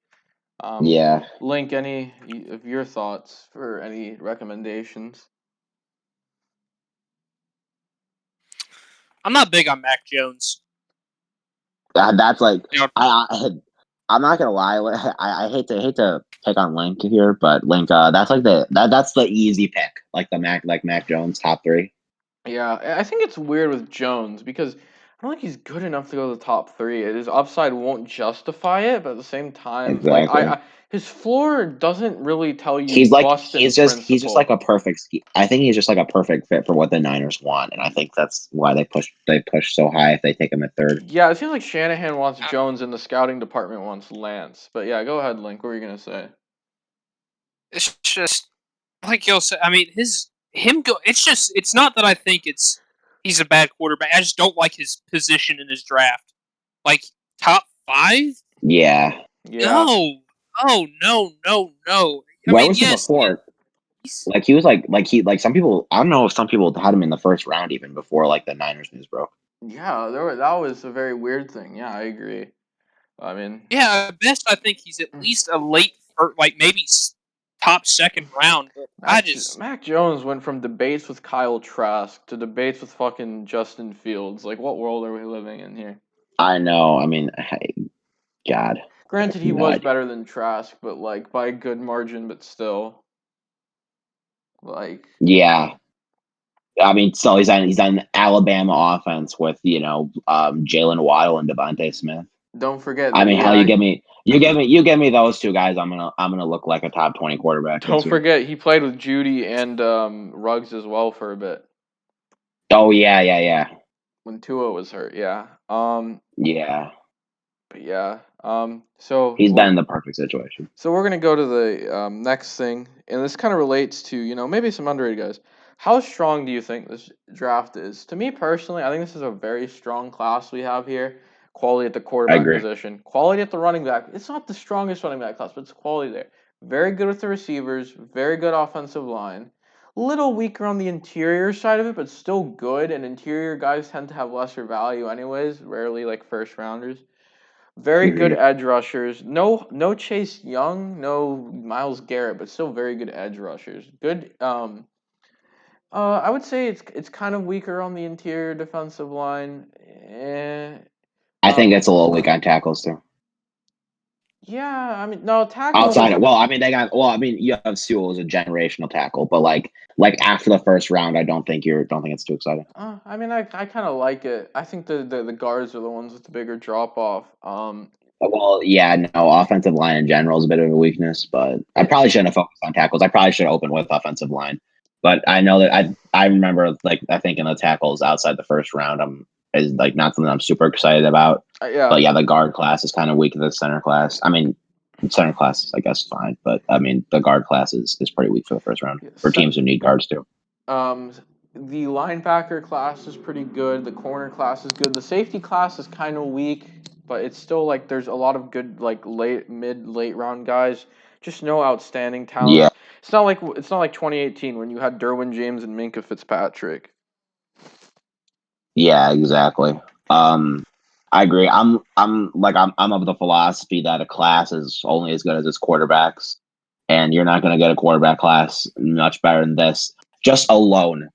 Yeah. Link, any of your thoughts for any recommendations? I'm not big on Mac Jones. That's You know, I'm not gonna lie. I hate to pick on Link here, but Link, that's that's the easy pick, the Mac Jones top 3. Yeah, I think it's weird with Jones because I don't think he's good enough to go to the top 3. His upside won't justify it, but at the same time, Exactly. his floor doesn't really tell you He's bust in he's just like principle. a perfect. I think he's just like a perfect fit for what the Niners want, and I think that's why they push so high if they take him at 3rd. Yeah, it seems like Shanahan wants Jones and the scouting department wants Lance. But yeah, go ahead, Link. What were you gonna say? it's just like you'll say. I mean, It's not that I think he's a bad quarterback. I just don't like his position in his draft. Like top 5? Yeah. Yeah. No. Oh no. Where was he before? He's, He was some people. I don't know if some people had him in the 1st round even before the Niners news broke. Yeah, that was a very weird thing. Yeah, I agree. I mean, yeah, at best I think he's at least a late, maybe top 2nd round. But Mac Jones went from debates with Kyle Trask to debates with fucking Justin Fields. Like, what world are we living in here? I know. I mean, God. Granted, he No was idea. better than Trask, but by a good margin. But still, Yeah. I mean, so he's on Alabama offense with Jalen Waddle and Devontae Smith. Don't forget. I mean, hell, you give me those two guys, I'm gonna look like a top 20 quarterback. Don't forget, he played with Judy and Ruggs as well for a bit. Oh yeah. When Tua was hurt, yeah. Yeah. But yeah. So He's been in the perfect situation. So we're gonna go to the next thing, and this kind of relates to maybe some underrated guys. How strong do you think this draft is? To me personally, I think this is a very strong class we have here. Quality at the I quarterback agree. position, quality at the running back. It's not the strongest running back class, but it's quality there. Very good with the receivers, very good offensive line. Little weaker on the interior side of it, but still good. And interior guys tend to have lesser value, anyways. Rarely like first rounders. Very good Mm-hmm. edge rushers. No Chase Young, no Myles Garrett, but still very good edge rushers. Good. I would say it's kind of weaker on the interior defensive line. I think it's a little weak on tackles too. Yeah, I mean no tackles. Outside of you have Sewell as a generational tackle, but after the 1st round, I don't think it's too exciting. I mean I kind of like it. I think the guards are the ones with the bigger drop off. Well, yeah, no, offensive line in general is a bit of a weakness, but I probably shouldn't have focused on tackles. I probably should have opened with offensive line. But I know that I remember I think in the tackles outside the 1st round is not something I'm super excited about. Yeah. But yeah, the guard class is kind of weak. The center class. I mean, center class is I guess fine, but I mean the guard class is pretty weak for the 1st round for teams who need guards too. The linebacker class is pretty good. The corner class is good. The safety class is kind of weak, but it's still there's a lot of good late round guys. Just no outstanding talent. Yeah. It's not like 2018 when you had Derwin James and Minkah Fitzpatrick. Yeah, exactly. I agree. I'm of the philosophy that a class is only as good as its quarterbacks, and you're not going to get a quarterback class much better than this. just alone,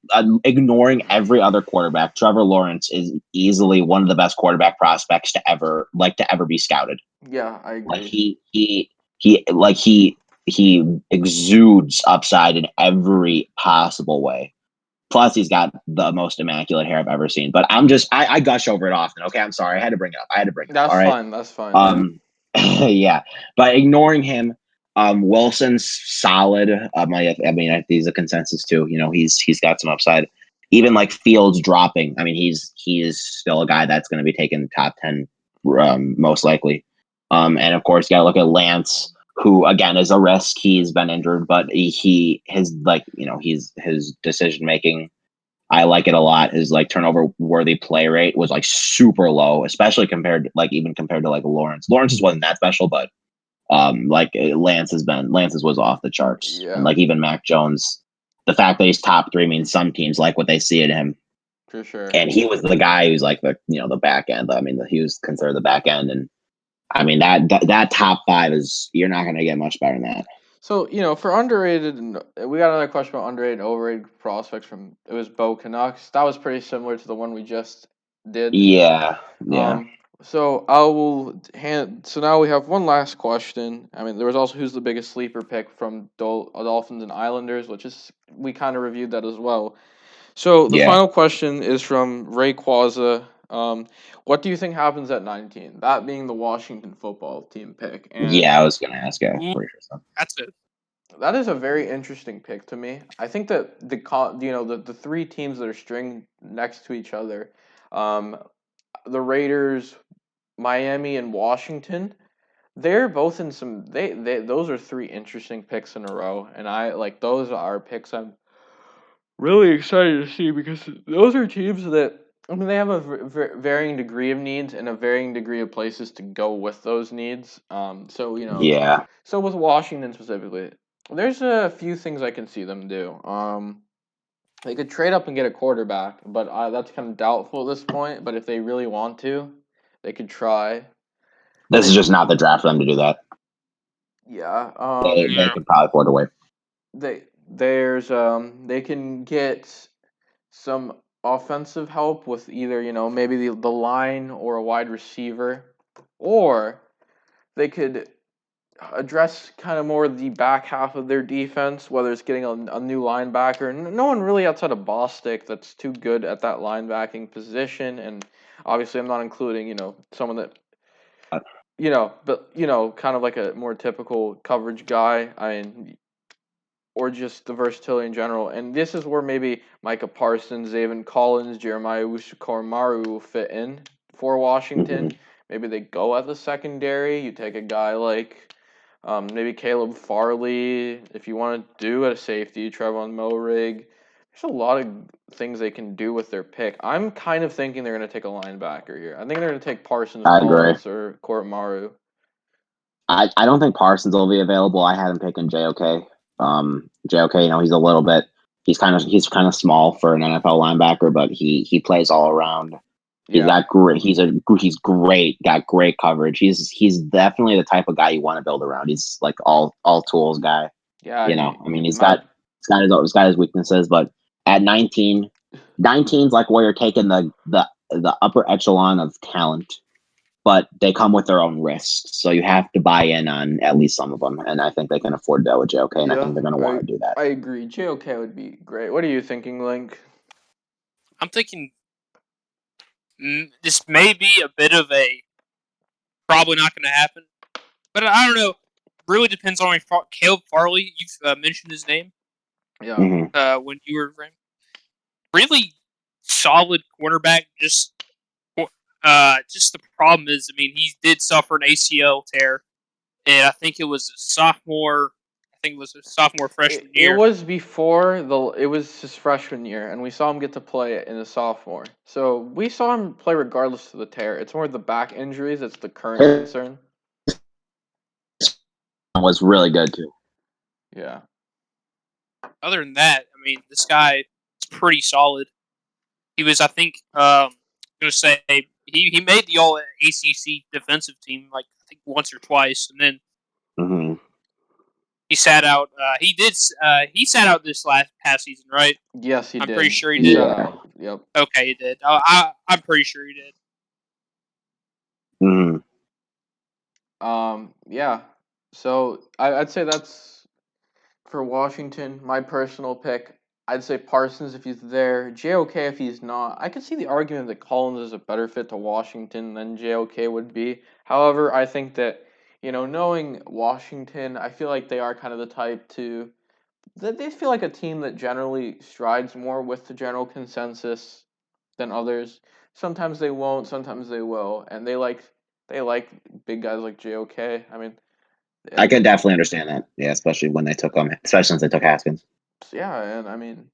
ignoring every other quarterback, Trevor Lawrence is easily one of the best quarterback prospects to ever be scouted. Yeah, I Like agree. he exudes upside in every possible way. Plus, he's got the most immaculate hair I've ever seen. But I gush over it often. Okay, I'm sorry. I had to bring it up. That's All right. fine. That's fine. Yeah. Yeah. But ignoring him, Wilson's solid. I mean, he's a consensus too. You know, he's got some upside. Even like Fields dropping. I mean, he is still a guy that's going to be taken top 10, most likely. And of course, you got to look at Lance, who again is a risk. He's been injured, but his decision making, I like it a lot. His like turnover worthy play rate was like super low, especially compared to like Lawrence. Lawrence's wasn't that special, but Lance's was off the charts. Yeah. And like even Mac Jones, the fact that he's top 3 means some teams like what they see in him. For sure. And he was the guy who's like the back end. I mean, he was considered the back end, and I mean that top 5 is, you're not going to get much better than that. So, for underrated, and we got another question about underrated and overrated prospects it was Bo Canucks. That was pretty similar to the one we just did. Yeah. So so now we have one last question. I mean, there was also who's the biggest sleeper pick from Dolphins and Islanders, which is, we kind of reviewed that as well. So the final question is from Ray Quaza. What do you think happens at 19? That being the Washington football team pick. And I was going to ask you. That's it. that is a very interesting pick to me. I think that the 3 teams that are stringed next to each other, the Raiders, Miami, and Washington, they're both in some those are 3 interesting picks in a row, and those are picks I'm really excited to see, because those are teams that, I mean, they have a varying degree of needs and a varying degree of places to go with those needs. So with Washington specifically, there's a few things I can see them do. They could trade up and get a quarterback, but that's kind of doubtful at this point. But if they really want to, they could try. This is just not the draft for them to do that. Yeah. They could probably afford to wait. They can get some offensive help with either maybe the line or a wide receiver, or they could address kind of more the back half of their defense, whether it's getting a new linebacker. No one really outside of Bostic that's too good at that linebacking position, and obviously I'm not including someone that kind of like a more typical coverage guy. I mean, or just the versatility in general. And this is where maybe Micah Parsons, Zaven Collins, Jeremiah Owusu-Koramoah will fit in for Washington. Mm-hmm. Maybe they go at the secondary. You take a guy like maybe Caleb Farley. If you want to do at a safety, Trevon Moehrig. There's a lot of things they can do with their pick. I'm kind of thinking they're going to take a linebacker here. I think they're going to take Parsons, Collins, or Koramoah. I don't think Parsons will be available. I have him picking JOK. JOK, he's a little bit. He's kind of small for an NFL linebacker, but he plays all around. He's got great. He's great. Got great coverage. He's definitely the type of guy you want to build around. He's like all tools guy. Yeah. I mean, he's got his weaknesses, but at 19's like where you're taking the upper echelon of talent, but they come with their own risks. So you have to buy in on at least some of them. And I think they can afford that with JOK, and I think they're going to want to do that. I agree. JOK would be great. What are you thinking, Link? I'm thinking this may be a bit of a probably not going to happen. But I don't know. Really depends on Caleb Farley. You've mentioned his name. Yeah. Mm-hmm. When you were really solid cornerback. Just the problem is, I mean, he did suffer an ACL tear, and I think it was a sophomore. Freshman year. It was before it was his freshman year, and we saw him get to play in the sophomore. So we saw him play regardless of the tear. It's more the back injuries that's the current concern. Was really good too. Yeah. Other than that, I mean, this guy is pretty solid. He was, I think, going to say he made the All ACC defensive team like I think once or twice, and then He sat out. He sat out this past season, right? Yes, he I'm did. pretty sure he He did. sat Yeah. out. Yep. Okay, he did. I'm pretty sure he did. Mhm. Yeah. So I'd say that's for Washington. My personal pick. I'd say Parsons if he's there. JOK if he's not. I could see the argument that Collins is a better fit to Washington than JOK would be. However, I think that knowing Washington, I feel like they are kind of the type to they feel like a team that generally strides more with the general consensus than others. Sometimes they won't, sometimes they will, and they like big guys like JOK. I mean, I and can definitely understand that. Yeah, especially when they took especially since they took Haskins. yeah, and I mean,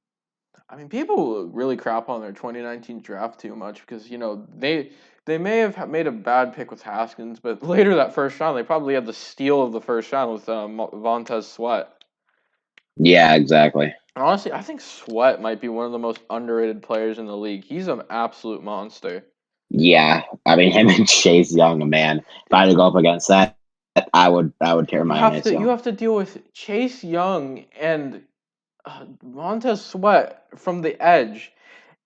people really crap on their 2019 draft too much because they may have made a bad pick with Haskins, but later that first round they probably had the steal of the first round with Vontez Sweat. Yeah, exactly. Honestly, I think Sweat might be one of the most underrated players in the league. He's an absolute monster. Yeah, I mean him and Chase Young, man. If I had to go up against that, I would tear You my have Mace to you Young. have to deal with Chase Young and Montez Sweat from the edge,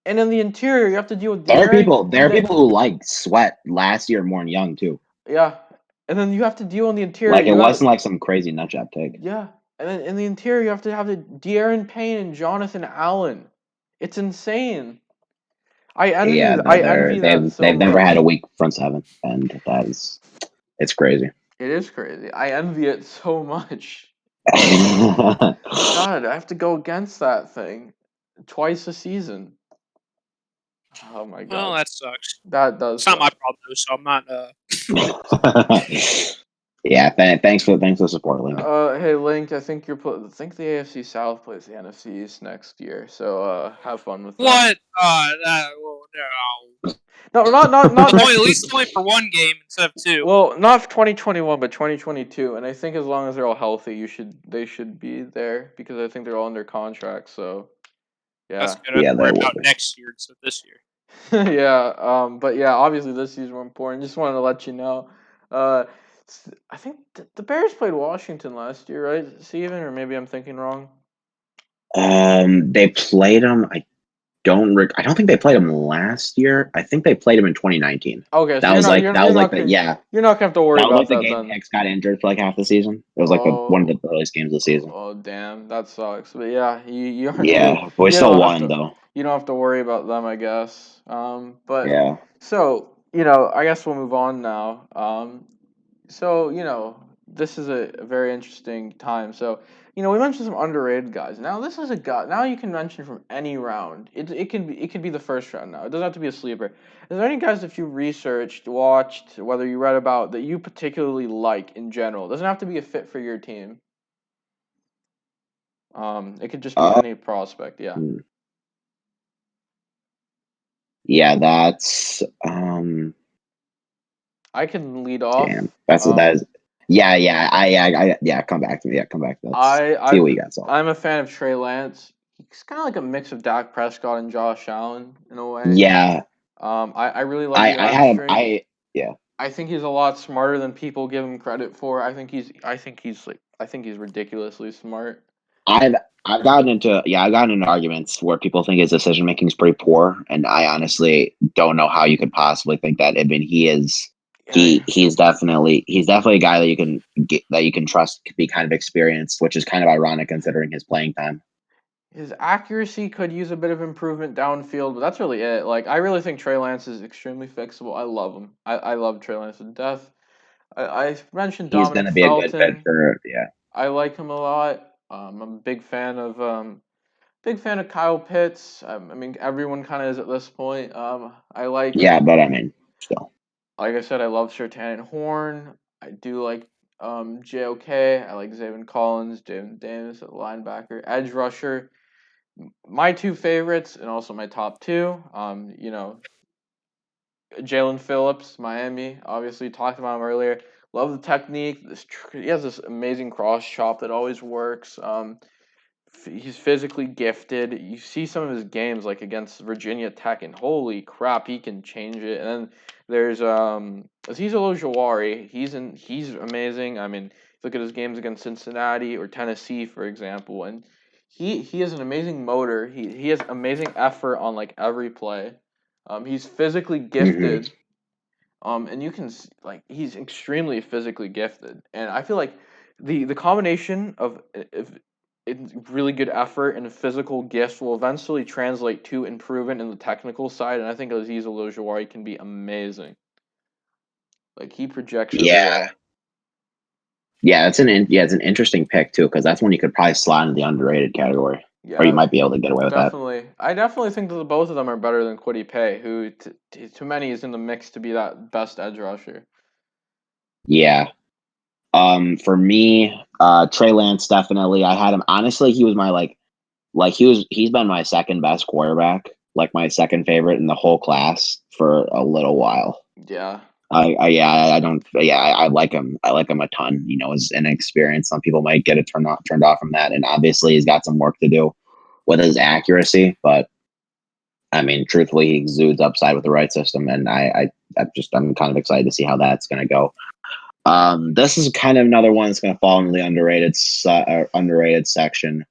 and in the interior you have to deal with De'Aaron. There are people who like Sweat last year more than Young too. Yeah, and then you have to deal in the interior. Like it You have wasn't like some crazy nut job take. yeah, and then in the interior you have the De'Aaron Payne and Jonathan Allen. It's insane. Yeah, I envy that so they've never much. had a weak front seven, and it's crazy. It is crazy. I envy it so much. God, I have to go against that thing twice a season. Oh my Well, god, that sucks. that does It's not my suck. problem though, so I'm not. Yeah, thanks for the support, Link. Hey Link, I think the AFC South plays the NFC East next year, so have fun with that. What? Well, no. No, not Only, next. at least only for one game instead of two. Well, not 2021, but 2022, and I think as long as they're all healthy, they should be there because I think they're all under contract. So That's yeah. good. I have Yeah, to worry they will about be. next year instead of this year. Yeah, but yeah, obviously this season more important. Just wanted to let you know. Uh, I think the Bears played Washington last year, right, Steven? Or maybe I'm thinking wrong. They played them. I don't think they played them last year. I think they played them in 2019. Okay, so That was like yeah. you're not gonna have to worry That was like about the that game then. Hicks got injured for like half the season. It was like one of the Oh, earliest games of the season. oh, damn, that sucks. But yeah, Yeah, but we you still don't have won to though. you don't have to worry about them, I guess. But Yeah. so I guess we'll move on now. So this is a very interesting time. So we mentioned some underrated guys. Now this is a guy. Now you can mention from any round. It can be the first round now. It doesn't have to be a sleeper. Is there any guys that you researched, watched, whether you read about that you particularly like in general? It doesn't have to be a fit for your team. It could just be Uh, any prospect. Yeah. hmm. Yeah, that's I can lead off. damn. That is. Yeah, yeah. Yeah. Come back to me. Yeah, come back. Let's I see what I've you got. So. I'm a fan of Trey Lance. He's kind of like a mix of Dak Prescott and Josh Allen in a way. Yeah, I really like the I arm had strength. yeah. I think he's a lot smarter than people give him credit for. I think he's ridiculously smart. I've I've gotten into arguments where people think his decision making is pretty poor, and I honestly don't know how you could possibly think that. I mean, Yeah, he's definitely a guy that you can trust to be kind of experienced, which is kind of ironic considering his playing time. his accuracy could use a bit of improvement downfield, but that's really it. Like I really think Trey Lance is extremely fixable. I love him. I love Trey Lance to death. I mentioned He's Dominic going to be a good fit Felton. for yeah. I like him a lot. I'm a big fan of Kyle Pitts. I mean, everyone kind of is at this point. I Yeah, but I mean, still. like I said, I love Sertan Horn. I do like JOK. I like Zayvon Collins, Jaden Davis at linebacker, edge rusher. My two favorites, and also my top two. Jalen Phillips, Miami. Obviously, talked about him earlier. Love the technique. He has this amazing cross chop that always works. He's physically gifted. You see some of his games like against Virginia Tech, and holy crap, he can change it. And then there's Aziz Ojawari. He's amazing. I mean, Look at his games against Cincinnati or Tennessee, for example, and he has an amazing motor. He has amazing effort on like every play. He's physically hmm gifted. And you can like he's extremely physically gifted, and I feel like the combination of really good effort and physical gifts will eventually translate to improvement in the technical side, and I think Aziz Ojulari can be amazing. Like he projects really Yeah. well. Yeah, it's an interesting pick too because that's when you could probably slide into the underrated category, or you Yeah, might be able to get away with that. definitely. I definitely think that the both of them are better than Kwity Paye, who to many is in the mix to be that best edge rusher. Yeah. For me, Trey Lance definitely. I had him. Honestly, he was my he's been my second best quarterback, like my second favorite in the whole class for a little while. Yeah. I don't yeah I like him. I like him a ton. His inexperience. Some people might get it turned off from that, and obviously he's got some work to do with his accuracy. But I mean, truthfully, he exudes upside with the right system, and I'm kind of excited to see how that's going to go. This is kind of another one that's going to fall into the underrated section,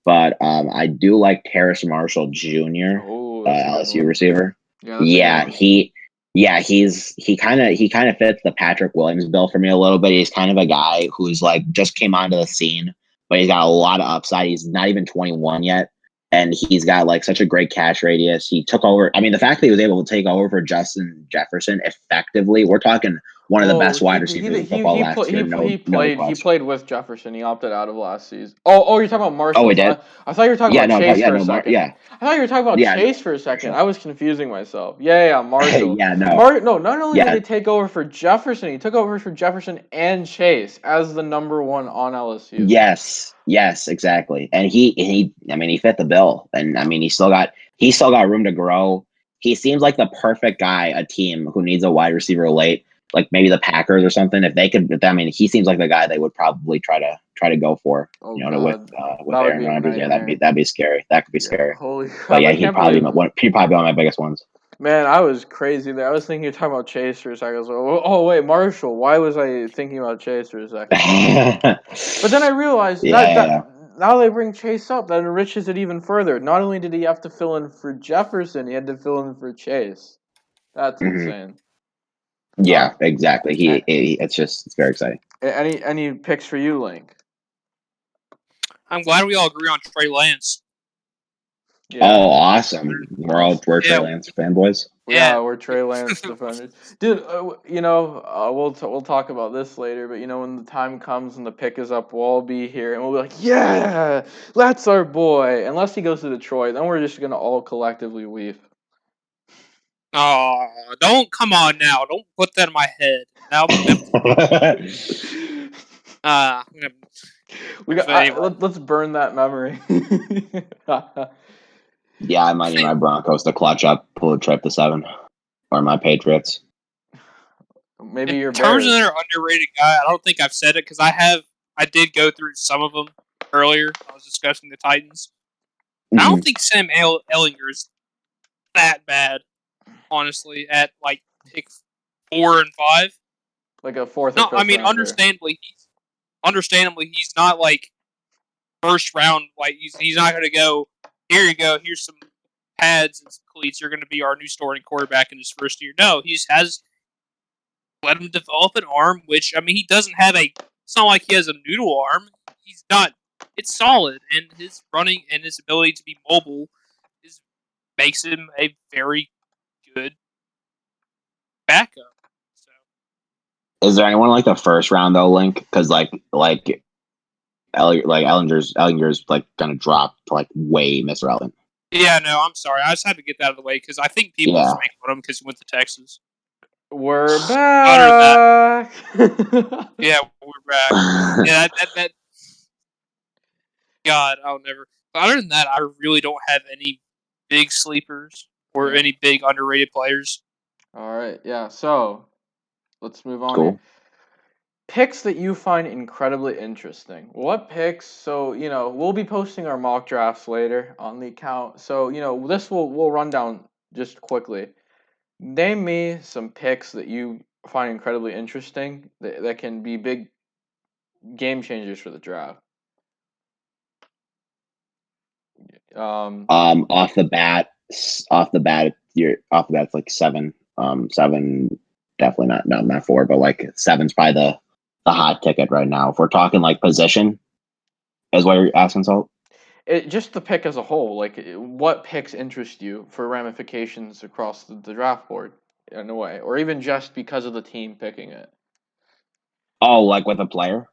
but I do like Terrace Marshall Jr., Oh, that's a good LSU one. receiver. Yeah, that's a good Yeah, one. he kind of fits the Patrick Williams bill for me a little bit. He's kind of a guy who's like just came onto the scene, but he's got a lot of upside. He's not even 21 yet, and he's got like such a great catch radius. He took over. I mean, the fact that he was able to take over for Justin Jefferson effectively, we're talking one of the Well, best wide receivers in football last year. No he question. played with Jefferson. He opted out of last season. Oh, you're talking about Oh, Marshall. we did. I thought you were talking Yeah, about no, Chase yeah, for a no, second. yeah, I thought you were talking about yeah, no, Chase for a second. Marshall. I was confusing myself. Yeah, Marshall. Yeah, no, No, not only did yeah, he take over for Jefferson, he took over for Jefferson and Chase as the number one on LSU. yes, exactly. And I mean, he fit the bill, and I mean, he still got room to grow. He seems like the perfect guy, a team who needs a wide receiver late, like maybe the Packers or something. If they could, I mean, he seems like the guy they would probably try to go for. Oh With God, with that would Aaron be a Rodgers. Yeah, that'd be nightmare. that'd be scary. That could be Yeah, scary. holy But crap! yeah, I can't believe. he'd probably be one of my biggest ones. Man, I was crazy there. I was thinking you're talking about Chase for a second. I was like, oh wait, Marshall. Why was I thinking about Chase for a second? yeah, But then I realized yeah, that yeah. now they bring Chase up, that enriches it even further. Not only did he have to fill in for Jefferson, he had to fill in for Chase. That's hmm insane. Uh, Yeah, exactly. a- It's very exciting. any picks for you, Link? I'm glad we all agree on Trey Lance. Yeah, Oh, awesome! awesome. We're Trey Yeah, Lance fanboys. yeah. We're Trey Lance defenders, dude. We'll talk about this later, but when the time comes and the pick is up, we'll all be here and we'll be like, yeah, that's our boy. Unless he goes to Detroit, then we're just gonna all collectively weep. Oh, don't come on now. Don't put that in my head. Now, anyway. Let's burn that memory. Yeah, I might need my Broncos to clutch up, pull a trip to 7, or my Patriots. Maybe In your terms of Bears. their underrated guy, I don't think I've said it because I did go through some of them earlier. I was discussing the Titans. I Mhm. don't think Sam Ellinger is that bad, honestly. At like pick 4 and 5. Like a fourth or No, I fifth mean rounder. understandably he's not like first round. Like he's not going to go. Here you go. Here's some pads and some cleats. You're going to be our new starting quarterback in his first year. No, he just has let him develop an arm, which I mean he doesn't have a. It's not like he has a noodle arm. He's not. It's solid, and his running and his ability to be mobile makes him a very good backup. So Is there anyone like the first round though, Link? Because Ellinger's like gonna drop to like way misrelevant. yeah, no, I'm sorry. I just had to get that out of the way because I think people Yeah. just make fun of him because he went to Texas. We're Other than that, back. yeah, we're back. Yeah, that God, I'll never. But other than that, I really don't have any big sleepers or Yeah. any big underrated players. All right. Yeah. So let's move on here. Cool. Picks that you find incredibly interesting. What picks? So we'll be posting our mock drafts later on the account. So this we'll run down just quickly. Name me some picks that you find incredibly interesting that can be big game changers for the draft. Off the bat, it's like 7. 7, definitely not 4, but like 7's probably the hot ticket right now. If we're talking like position, is what you're asking, Salt? Just the pick as a whole, like what picks interest you for ramifications across the draft board in a way, or even just because of the team picking it. Oh, like with a player?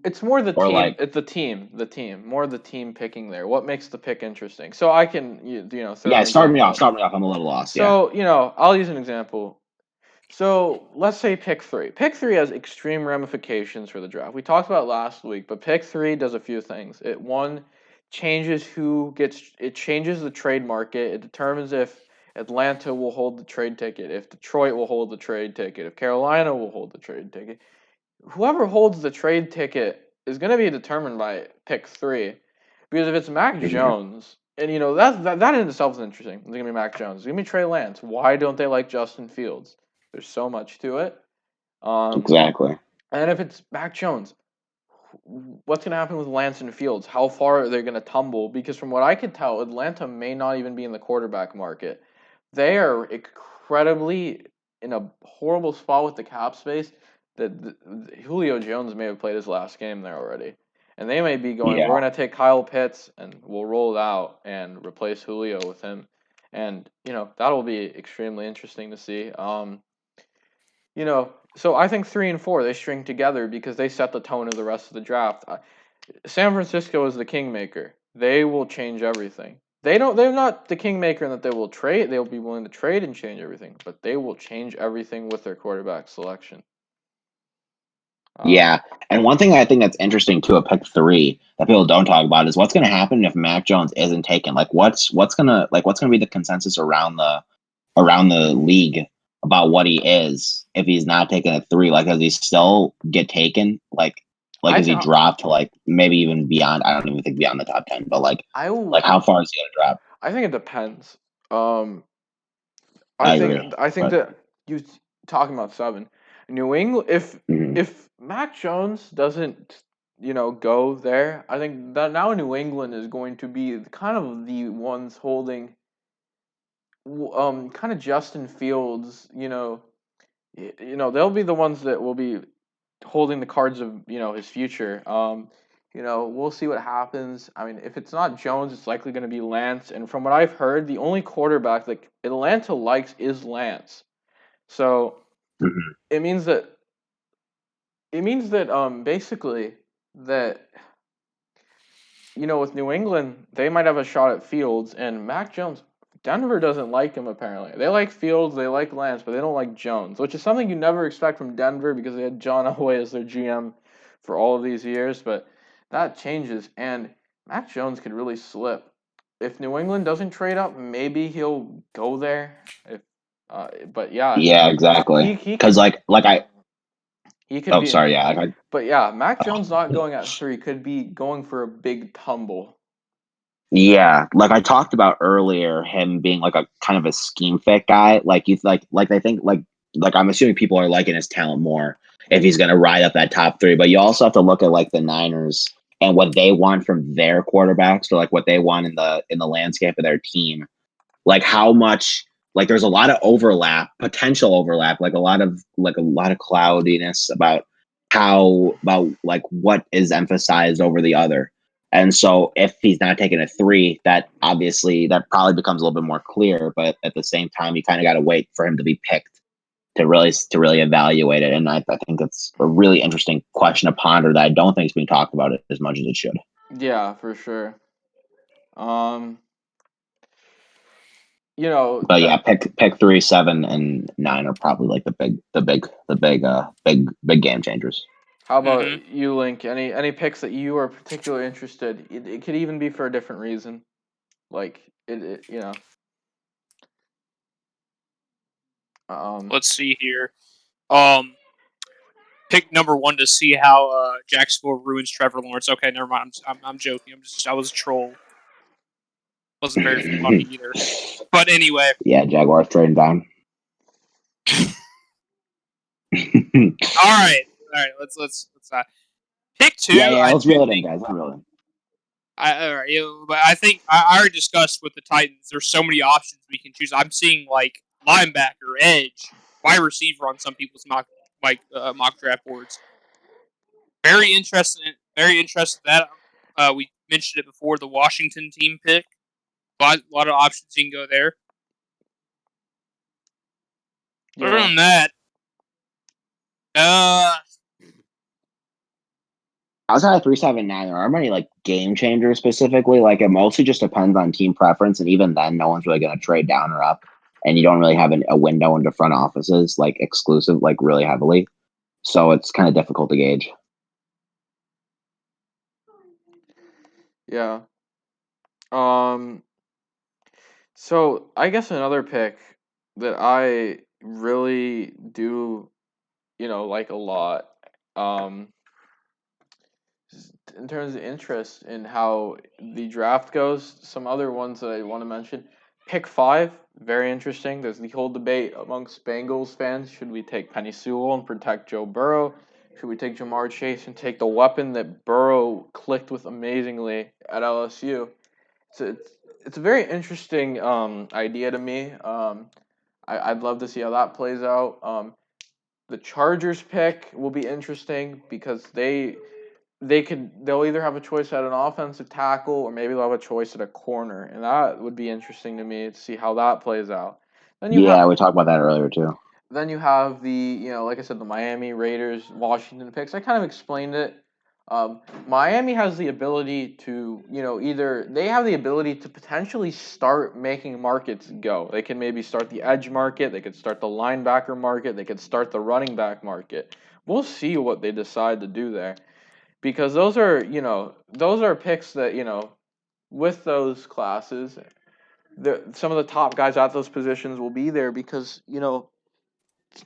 It's more the Or team. like, It's the team. More the team picking there. What makes the pick interesting? So I can throw yeah, an start me off. example. I'm a little lost. Yeah. So I'll use an example. So let's say pick 3. Pick 3 has extreme ramifications for the draft. We talked about it last week, but pick 3 does a few things. It changes it changes the trade market. It determines if Atlanta will hold the trade ticket, if Detroit will hold the trade ticket, if Carolina will hold the trade ticket. Whoever holds the trade ticket is going to be determined by pick 3. Because if it's Mac Jones, and that in itself is interesting. It's going to be Mac Jones. It's going to be Trey Lance. Why don't they like Justin Fields? There's so much to it. Exactly. And if it's Mac Jones, what's going to happen with Lance and Fields? How far are they going to tumble? Because from what I could tell, Atlanta may not even be in the quarterback market. They are incredibly in a horrible spot with the cap space that Julio Jones may have played his last game there already. And they may be going, Yeah. we're going to take Kyle Pitts and we'll roll it out and replace Julio with him. And, that'll be extremely interesting to see. So I think 3 and 4 they string together because they set the tone of the rest of the draft. San Francisco is the kingmaker. They will change everything. They're not the kingmaker in that they will trade. They'll be willing to trade and change everything, but they will change everything with their quarterback selection. Yeah, and one thing I think that's interesting too, at pick 3 that people don't talk about is what's going to happen if Mac Jones isn't taken. Like, what's gonna be the consensus around the league about what he is if he's not taken at 3? Like, does he still get taken? Like is he dropped to like maybe even beyond? I don't even think beyond the top 10, but like how far is he gonna drop? I think it depends. I agree, I think that you talking about 7. New England, if Mac Jones doesn't go there, I think that now New England is going to be kind of the ones holding kind of Justin Fields, they'll be the ones that will be holding the cards of, his future. We'll see what happens. I mean, if it's not Jones, it's likely going to be Lance. And from what I've heard, the only quarterback that Atlanta likes is Lance. So it means that basically that with New England, they might have a shot at Fields and Mac Jones. Denver doesn't like him, apparently. They like Fields, they like Lance, but they don't like Jones, which is something you never expect from Denver because they had John Elway as their GM for all of these years, but that changes, and Mac Jones could really slip. If New England doesn't trade up, maybe he'll go there. But yeah. Yeah, exactly. Because he could be. Sorry, yeah. But yeah, Mac Jones not going at 3 could be going for a big tumble. Yeah, like I talked about earlier, him being like a kind of a scheme fit guy. Like you like I think like I'm assuming people are liking his talent more if he's gonna ride up that top 3. But you also have to look at like the Niners and what they want from their quarterbacks, or like what they want in the landscape of their team. Like how much like there's a lot of potential overlap, like a lot of cloudiness about like what is emphasized over the other. And so if he's not taking a 3, that probably becomes a little bit more clear. But at the same time, you kind of got to wait for him to be picked to really evaluate it. And I think that's a really interesting question to ponder that I don't think is being talked about as much as it should. Yeah, for sure. But yeah, pick 3, 7, and 9 are probably like the big game changers. How about you, Link? Any picks that you are particularly interested? It could even be for a different reason, like Let's see here. Pick number 1 to see how Jacksonville ruins Trevor Lawrence. Okay, never mind. I'm joking. I was a troll. Wasn't very funny either. But anyway. Yeah, Jaguars trading down. All right. right. Let's pick two. Yeah. I Let's do reel it in, think. guys. Let's reel it in. All right, but I think I already discussed with the Titans. There's so many options we can choose. I'm seeing like linebacker, edge, wide receiver on some people's mock draft boards. Very interested. Very interested in that. We mentioned it before. The Washington team pick. A lot of options you can go there. Yeah. Other than that, Outside of 379, there aren't many like game changers specifically. Like it mostly just depends on team preference, and even then, no one's really going to trade down or up, and you don't really have a window into front offices like exclusive, like really heavily. So it's kind of difficult to gauge. Yeah. So I guess another pick that I really do, like a lot, um, in terms of interest in how the draft goes. Some other ones that I want to mention. Pick 5, very interesting. There's the whole debate amongst Bengals fans. Should we take Penny Sewell and protect Joe Burrow? Should we take Jamar Chase and take the weapon that Burrow clicked with amazingly at LSU? It's a very interesting idea to me. I'd love to see how that plays out. The Chargers pick will be interesting because they'll either have a choice at an offensive tackle or maybe they'll have a choice at a corner, and that would be interesting to me to see how that plays out. Then you have Yeah, we talked about that earlier too. then you have like I said, the Miami Raiders, Washington picks. I kind of explained it. Miami has the ability to, either they have the ability to potentially start making markets go. They can maybe start the edge market, they could start the linebacker market, they could start the running back market. We'll see what they decide to do there. Because those are picks that, with those classes, some of the top guys at those positions will be there because,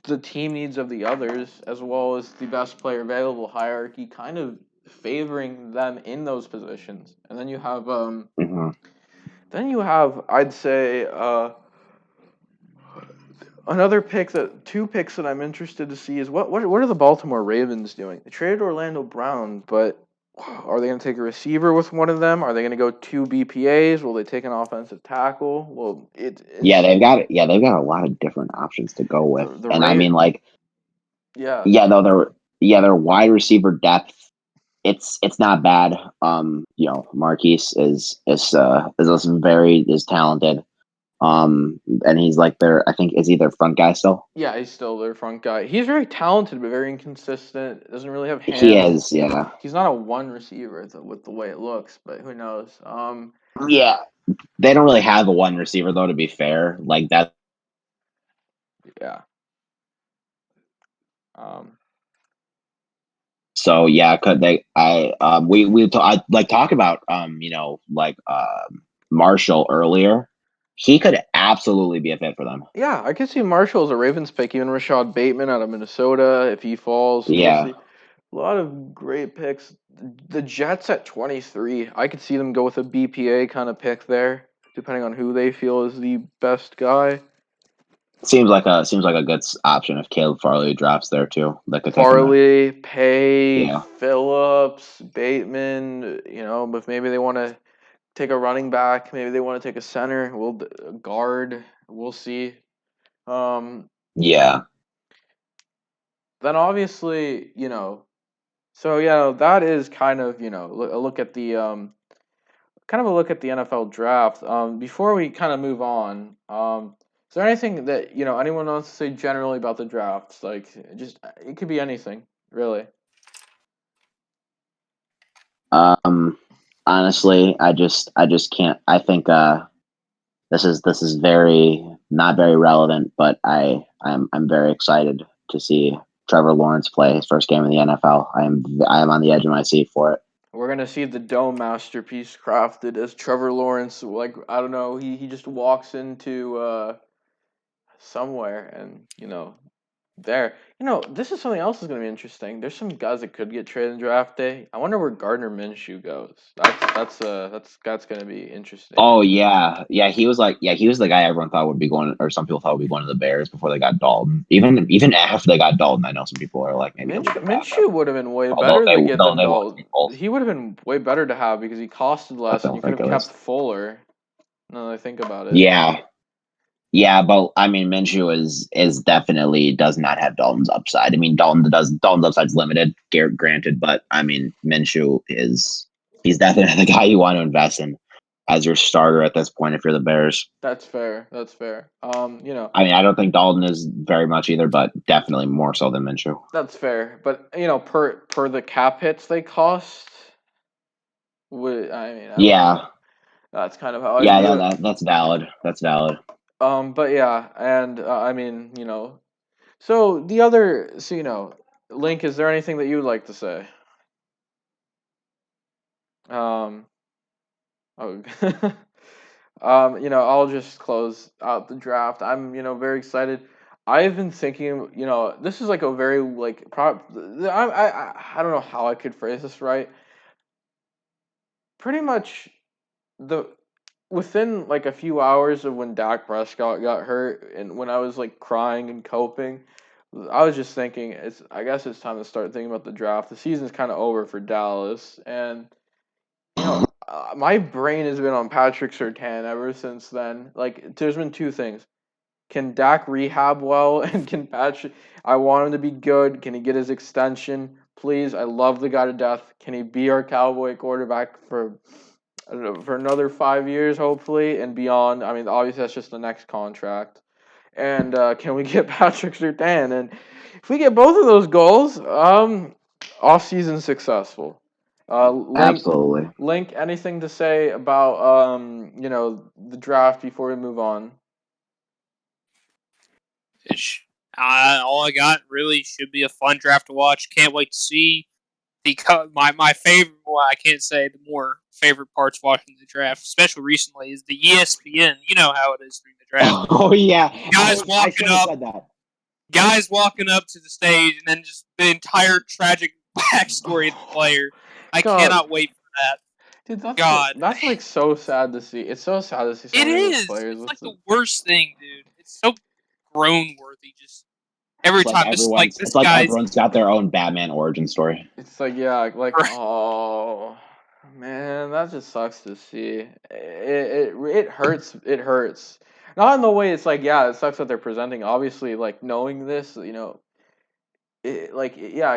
the team needs of the others as well as the best player available hierarchy kind of favoring them in those positions. And then you have Mm-hmm. I'd say another two picks that I'm interested to see is what are the Baltimore Ravens doing? They traded Orlando Brown, but are they going to take a receiver with one of them? Are they going to go 2 BPAs? Will they take an offensive tackle? Well, it's They've got a lot of different options to go with, the and I mean, like, yeah. their wide receiver depth. It's not bad. Marquise is talented. And he's like I think is he their front guy still? Yeah, he's still their front guy. He's very talented, but very inconsistent. Doesn't really have He hands. is, yeah. He's not a one receiver with the way it looks, but who knows? Yeah. They don't really have a one receiver though, to be fair. Like that. Yeah. Um. So yeah, could they? I like talk about Marshall earlier. He could absolutely be a fit for them. Yeah, I could see Marshall as a Ravens pick, even Rashad Bateman out of Minnesota if he falls. We'll Yeah. see. A lot of great picks. The Jets at 23. I could see them go with a BPA kind of pick there, depending on who they feel is the best guy. Seems like a good option if Caleb Farley drops there too. That could take him there. Farley, Pay, Yeah. Phillips, Bateman, but maybe they want to take a running back. Maybe they want to take a center. A guard. We'll see. Yeah. Then obviously, so yeah, that is kind of a look at the kind of a look at the NFL draft. Before we kind of move on, is there anything that anyone wants to say generally about the drafts? Like, just it could be anything, really. Honestly, I just can't. I think this is very not very relevant, but I'm very excited to see Trevor Lawrence play his first game in the NFL. I am on the edge of my seat for it. We're gonna see the dome masterpiece crafted as Trevor Lawrence. Like, I don't know, he just walks into somewhere and there. This is something else that's going to be interesting. There's some guys that could get traded in draft day. I wonder where Gardner Minshew goes. That's going to be interesting. Oh yeah, he was the guy everyone thought would be going, or some people thought would be going to the Bears before they got Dalton. Even after they got Dalton, I know some people are like maybe Minshew would have been way Although better they to get than they want Dalton. both. He would have been way better to have because he costed I less, and don't you could think have it kept was. Fuller. Now that I think about it. Yeah, but I mean, Minshew is definitely does not have Dalton's upside. I mean, Dalton's upside's limited, granted, but I mean, he's definitely the guy you want to invest in as your starter at this point if you're the Bears. That's fair. I mean, I don't think Dalton is very much either, but definitely more so than Minshew. That's fair. But per the cap hits they cost, Yeah, that's kind of how I view it. that's valid. That's valid. But yeah, and so the other, Link, is there anything that you would like to say? Oh, I'll just close out the draft. I'm, very excited. I've been thinking, this is like a very like I don't know how I could phrase this right. Pretty much the within like a few hours of when Dak Prescott got hurt and when I was like crying and coping, I was just thinking I guess it's time to start thinking about the draft. The season's kind of over for Dallas, and my brain has been on Patrick Surtain ever since then. Like, there's been two things: can Dak rehab well, and can Patrick? I want him to be good. Can he get his extension, please? I love the guy to death. Can he be our Cowboy quarterback for? I don't know, for another 5 years, hopefully, and beyond. I mean, obviously, that's just the next contract. And can we get Patrick Surtain? And if we get both of those goals, off season successful. Absolutely. Link, anything to say about the draft before we move on? All I got really should be a fun draft to watch. Can't wait to see my favorite. Well, I can't say the more favorite parts watching the draft, especially recently, is the ESPN. You know how it is during the draft. Oh yeah, Guys walking up. Said that. Guys walking up to the stage and then just the entire tragic backstory of the player. I cannot wait for that. Dude, God, that's like so sad to see. It's so sad to see some of these players. It's like the worst thing, dude. It's so groan worthy. Just every time, it's like everyone's got their own Batman origin story. It's like oh man, that just sucks to see. It hurts. It hurts. Not in the way it's like, yeah, it sucks that they're presenting. Obviously, like knowing this, it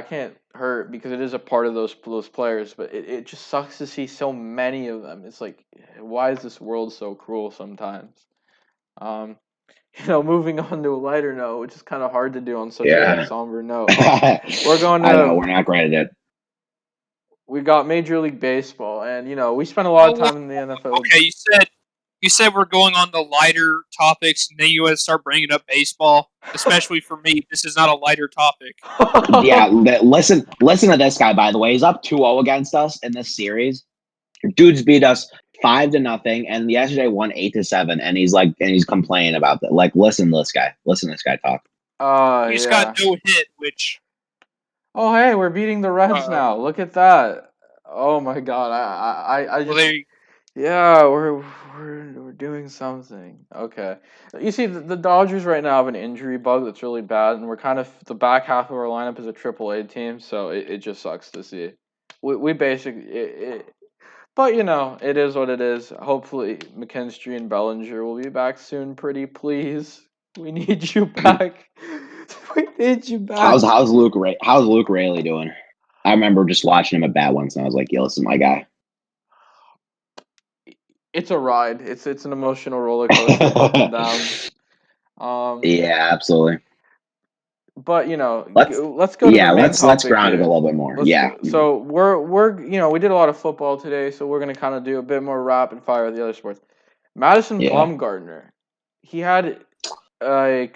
can't hurt because it is a part of those players. But it just sucks to see so many of them. It's like, why is this world so cruel sometimes? Moving on to a lighter note, which is kind of hard to do on such a somber note. We're going to. I know we're not great at it. We got Major League Baseball, and we spent a lot of time in the NFL. Okay, you said we're going on the lighter topics, and then you want to start bringing up baseball. Especially for me, this is not a lighter topic. Yeah, listen to this guy. By the way, he's up 2-0 against us in this series. Dude's beat us 5-0, and yesterday won 8-7, and he's complaining about that. Like, listen to this guy talk. You just got no hit, which. Oh hey, we're beating the Reds now. Look at that. Oh my God, I just. Yeah, we're doing something. Okay, you see, the Dodgers right now have an injury bug that's really bad, and we're kind of the back half of our lineup is a AAA team, so it just sucks to see. We basically but it is what it is. Hopefully, McKinstry and Bellinger will be back soon. Pretty please, we need you back. We need you back. How's Luke Raley doing? I remember just watching him at bat once, and I was like, "Yo, this is my guy." It's a ride. It's an emotional roller coaster, up and down. Yeah, absolutely. But let's go. Let's ground it a little bit more. So we're we did a lot of football today, so we're gonna kind of do a bit more rapid fire of the other sports. Madison Bumgarner, he had a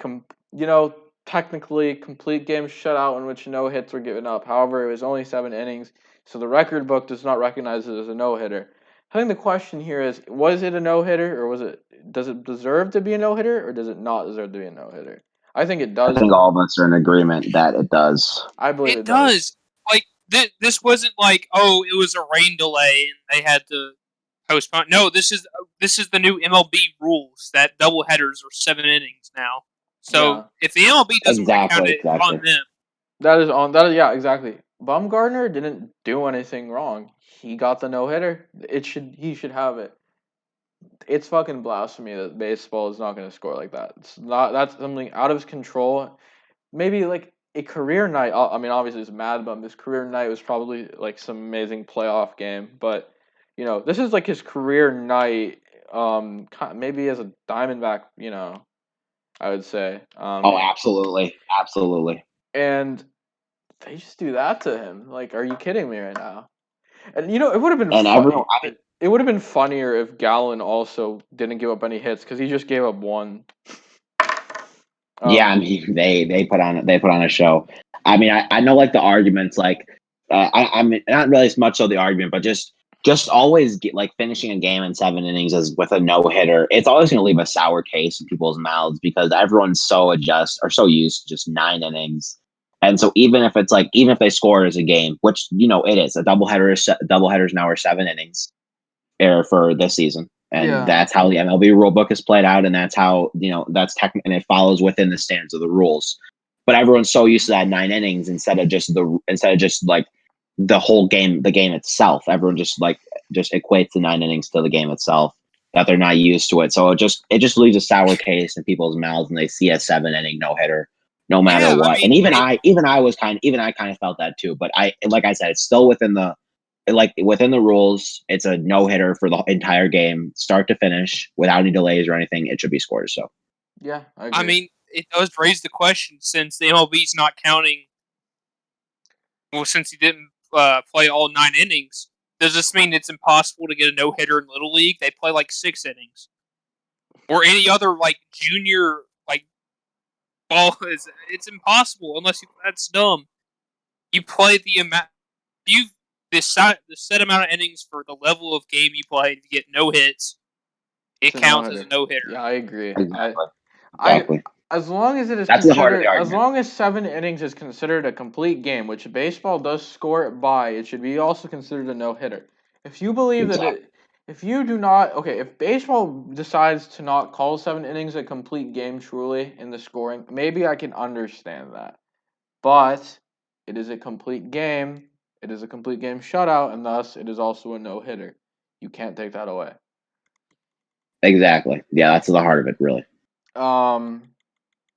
technically complete game shutout in which no hits were given up. However, it was only 7 innings, so the record book does not recognize it as a no-hitter. I think the question here is: was it a no-hitter, or does it deserve to be a no-hitter, or does it not deserve to be a no-hitter? I think it I does. think all of us are in agreement that it does. I believe It it does. does. Like this wasn't like, oh, it was a rain delay and they had to postpone. No, this is the new MLB rules that doubleheaders are 7 innings now. So Yeah. if the MLB doesn't want to count Exactly. it, it's on them. That is on. That is, yeah, exactly. Bumgarner didn't do anything wrong. He got the no hitter. He should have it. It's fucking blasphemy that baseball is not going to score like that. It's not. That's something out of his control. Maybe like a career night. I mean, obviously it's Mad Bum. His career night was probably like some amazing playoff game, but this is like his career night. Maybe as a Diamondback. I would say. Oh, absolutely, absolutely. And they just do that to him. Like, are you kidding me right now? And it would have been And everyone, It would have been funnier if Gallen also didn't give up any hits because he just gave up one. yeah, I mean, they put on a show. I mean, I know like the arguments, like I'm not really as much of the argument, but just always like finishing a game in 7 innings as with a no hitter. It's always going to leave a sour taste in people's mouths because everyone's so used to just 9 innings. And so even if they score as a game, which it is, a doubleheaders now are 7 innings for this season. And Yeah. that's how the MLB rulebook is played out, and that's how that's technically, and it follows within the standards of the rules. But everyone's so used to that 9 innings instead of just like the whole game, the game itself. Everyone just equates the 9 innings to the game itself, that they're not used to it. So it just leaves a sour taste in people's mouths when they see a 7-inning no hitter, no matter what. I mean, and even I kind of felt that too. But like I said, it's still within the rules. It's a no hitter for the entire game, start to finish, without any delays or anything. It should be scored. So Yeah, I agree. I mean, it does raise the question since the MLB's not counting. Well, since he didn't play all 9 innings, does this mean it's impossible to get a no hitter in Little League? They play like 6 innings, or any other like junior like ball. It's impossible unless that's dumb. You play the amount the set amount of innings for the level of game you play to get no hits. It counts as a no hitter. Yeah, I agree. exactly. As long as it is That's the heart of the as argument. long as 7 innings is considered a complete game, which baseball does score it by, it should be also considered a no hitter. If you believe if you do not, if baseball decides to not call 7 innings a complete game truly in the scoring, maybe I can understand that. But it is a complete game. It is a complete game shutout, and thus it is also a no hitter. You can't take that away. Exactly. Yeah, that's the heart of it, really.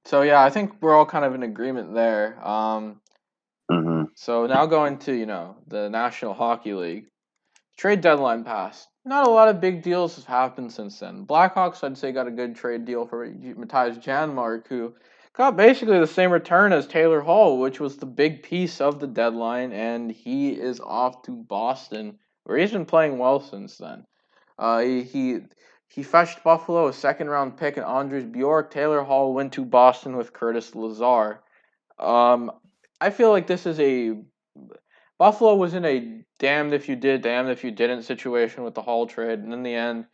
So yeah, I think we're all kind of in agreement there. So now going to the National Hockey League, trade deadline passed. Not a lot of big deals have happened since then. Blackhawks, I'd say, got a good trade deal for Mattias Janmark, who got basically the same return as Taylor Hall, which was the big piece of the deadline, and he is off to Boston, where he's been playing well since then. He fetched Buffalo a 2nd-round pick and Andres Bjork. Taylor Hall went to Boston with Curtis Lazar. I feel like this is Buffalo was in a damned if you did, damned if you didn't situation with the Hall trade, and in the end,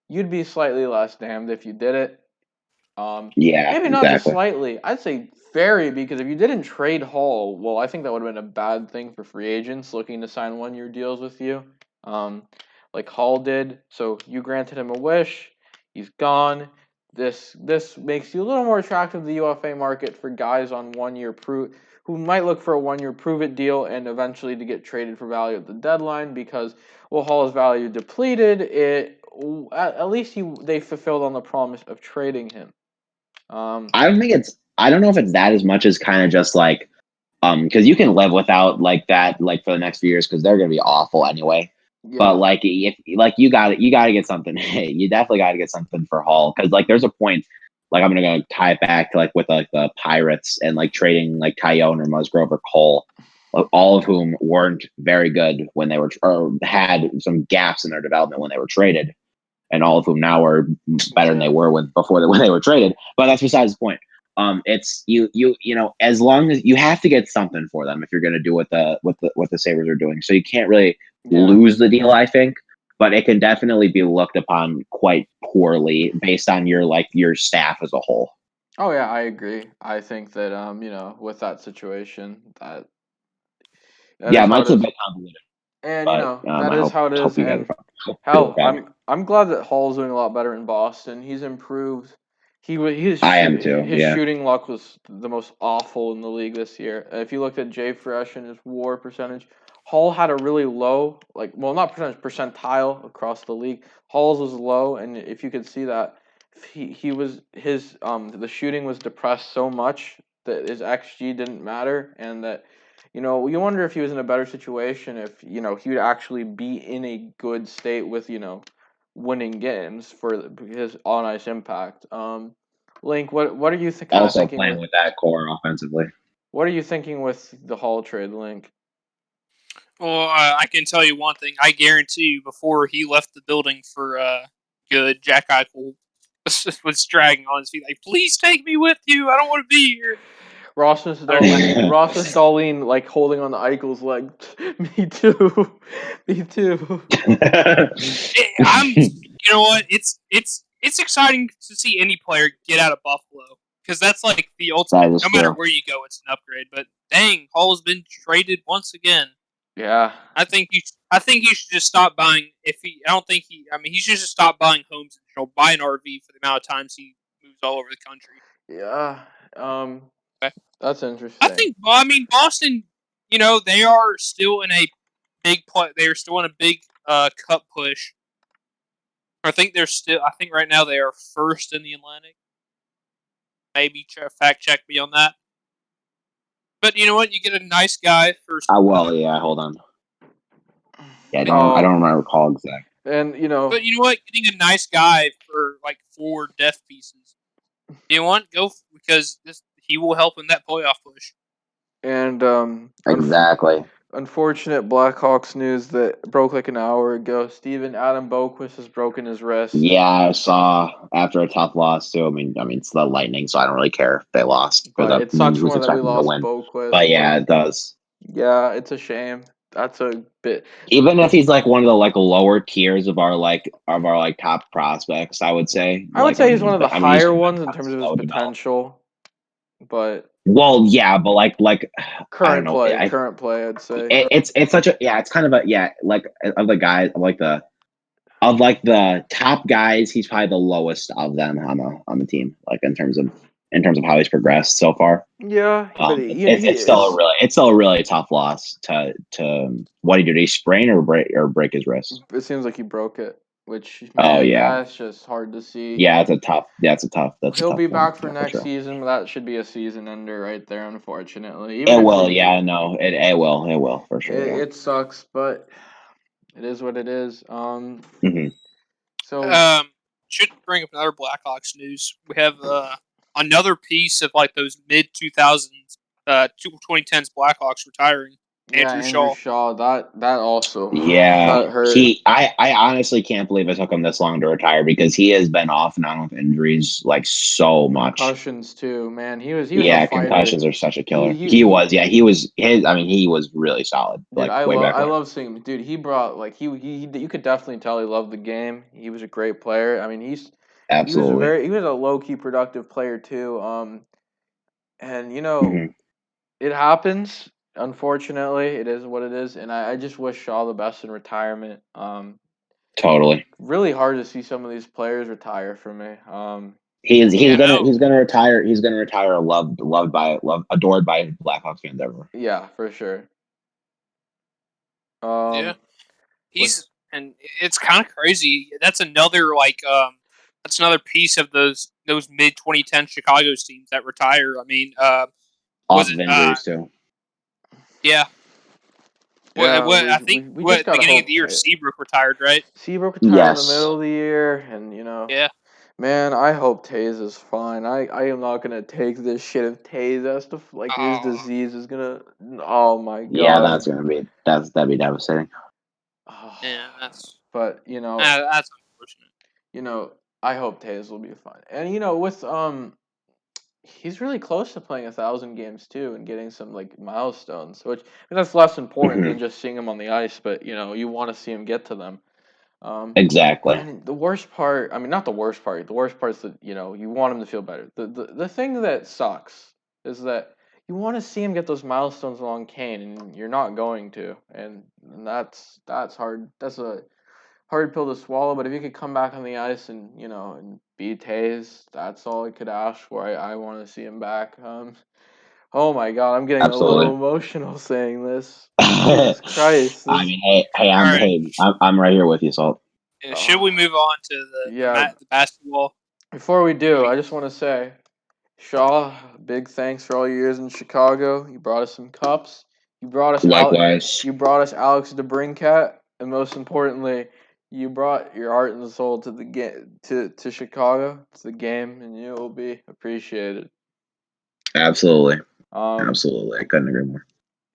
you'd be slightly less damned if you did it. Yeah, maybe not just slightly. I'd say very, because if you didn't trade Hall, well, I think that would have been a bad thing for free agents looking to sign 1-year deals with you, like Hall did. So you granted him a wish. He's gone. This makes you a little more attractive to the UFA market for guys on 1-year who might look for a 1-year prove-it deal and eventually to get traded for value at the deadline because, Hall's value depleted. At least they fulfilled on the promise of trading him. I don't know if it's that as much as kind of just like, because you can live without like that, like for the next few years, because they're gonna be awful anyway. Yeah. But like, if like you got to get something. Hey, you definitely got to get something for Hall, because like there's a point. Like I'm gonna tie it back to like with like the Pirates and like trading like Tyone or Musgrove or Cole, all of whom weren't very good when they were or had some gaps in their development when they were traded, and all of whom now are better than they were when they were traded. But that's besides the point. It's you as long as you have to get something for them if you're going to do what the Sabres are doing. So you can't really lose the deal, I think, but it can definitely be looked upon quite poorly based on your staff as a whole. Oh yeah, I agree. I think that with that situation, that Yeah, is it how might it be a is. bit convoluted, And but that I is how it hope is. you guys And hope you're hell, okay. I'm glad that Hall's doing a lot better in Boston. He's improved. I am too. His Yeah. shooting luck was the most awful in the league this year. If you looked at Jay Fresh and his WAR percentage, Hall had a really low, not percentile across the league. Hall's was low, and if you could see that, he was his the shooting was depressed so much that his XG didn't matter, and that you wonder if he was in a better situation if he would actually be in a good state with winning games for his on ice impact. Link, what are you kind of Also thinking playing with with that core offensively. what are you thinking with the Hall trade, Link? Well, I can tell you one thing. I guarantee you, before he left the building for good, Jack Eichel was dragging on his feet, like, "Please take me with you. I don't want to be here." Rasmus Dahlin like holding on to Eichel's leg. Me too. Me too. You know what? It's exciting to see any player get out of Buffalo because that's like the That ultimate. is No matter true. where you go, it's an upgrade. But dang, Hall has been traded once again. Yeah. I think he should just stop buying. If he, I don't think he. I mean, he should just stop buying homes and buy an RV for the amount of times he moves all over the country. Yeah. Um Okay. that's I interesting. think. Well, I mean, Boston. They are still in a big play. They are still in a big cup push. I think they're still. I think right now they are first in the Atlantic. Maybe fact check me on that. But you know what? You get a nice guy first. I will. Yeah. Hold on. Yeah. I don't recall exact. And But you know what? Getting a nice guy for like 4 death pieces. You know what? Because he will help in that playoff push. and Exactly. unfortunate Blackhawks news that broke like an hour ago. Adam Boquist has broken his wrist. Yeah, I saw after a tough loss too. I mean, it's the Lightning, so I don't really care if they lost for But the it sucks who's more that we expecting to lost win. Boquist. But yeah, it does. Yeah, it's a shame. That's a bit. Even if he's like one of the like lower tiers of our top prospects, I would say. I would Like, say he's one of the I mean, he's higher been ones in kind of terms of his slow development. potential. But Well, yeah, but like I don't know. current play, I'd say. It's such a it's kind of a like of the guys of like the top guys, he's probably the lowest of them on the team, like in terms of how he's progressed so far. Yeah, but It's still a really tough loss to what did he sprain or break his wrist? it seems like he broke it, which Oh man, yeah, that's just hard to see. yeah. That's a tough He'll be one. back for Yeah, for next sure. season, but that should be a season ender right there, unfortunately. Even It if will. Yeah, no. It will for sure. Yeah. it sucks, but it is what it is. Hmm. So Should bring up another Blackhawks news. We have another piece of like those mid 2000s, 2010s Blackhawks retiring. yeah, Andrew Andrew Shaw. Shaw, that also Yeah, that hurt. I honestly can't believe it took him this long to retire because he has been off and on with injuries like so much. Concussions too, man. He was a Yeah, fighter. concussions are such a He killer. he He he. was, yeah, he was his. I mean, he was really solid, Dude, like way back I when. love seeing him. Dude, he brought like he you could definitely tell he loved the game. He was a great player. I mean, Absolutely. he was a low key productive player too. And Hmm. it happens. Unfortunately, it is what it is, and I just wish Shaw the best in retirement. Totally. Really hard to see some of these players retire for me. Yeah, no. He's gonna retire. He's gonna retire adored by Blackhawks fans everywhere. Yeah, for sure. Yeah. With And it's kind of crazy. That's another piece of those mid 2010 Chicago's teams that retire. I mean, was Off it of injuries too. yeah. yeah, I think we just gotta beginning of the hope year Seabrook retired, right? Seabrook retired in the Yes. middle of the year, and Yeah. man, I hope Taze is fine. I am not gonna take this shit if Taze has to like his Oh, disease is gonna. Oh my Yeah, god. that'd be devastating. yeah, that's But that's unfortunate. you know, I hope Taze will be fine. And with he's really close to playing 1,000 games too and getting some like milestones, which I mean, that's less important Hmm. than just seeing him on the ice. But you want to see him get to them. Exactly. And the worst part, I mean, not the worst part. The worst part is that you want him to feel better. The thing that sucks is that you want to see him get those milestones along Kane, and you're not going to, and that's hard. That's a hard pill to swallow. But if he could come back on the ice and be Taze, that's all I could ask for. I want to see him back. Oh my God, I'm getting a little Absolutely. emotional saying this. Jesus Christ, I this. mean, hey, All right. I'm right here with you, Salt. Should we move on to Yeah. the basketball? Before we do, I just want to say, Shaw, big thanks for all your years in Chicago. You brought us some cups. You brought us Likewise. You brought us Alex DeBrincat, and most importantly, you brought your heart and soul to the game to Chicago, to the game, and you will be appreciated. Absolutely. Um, Absolutely. I couldn't agree more.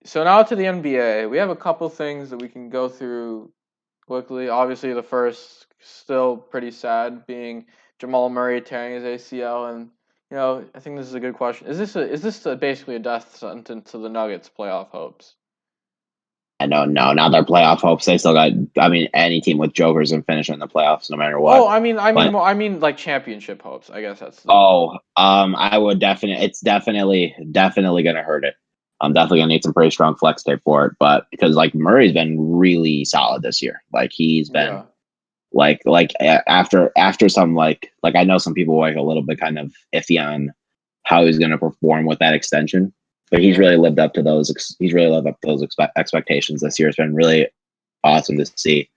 so now to the NBA. We have a couple things that we can go through quickly. Obviously, the first still pretty sad being Jamal Murray tearing his ACL, and I think this is a good question. Is this basically a death sentence to the Nuggets' playoff hopes? No, not their playoff hopes. They still got. I mean, any team with jokers and finishing in the playoffs, no matter what. Oh, I mean, But I mean, like championship hopes. I guess that's. I would definitely. It's definitely gonna hurt it. I'm definitely gonna need some pretty strong flex tape for it. But because like Murray's been really solid this year. Like he's been after some like I know some people were like a little bit kind of iffy on how he's gonna perform with that extension. But he's really lived up to those. He's really lived up to those expectations this year. It's been really awesome to see,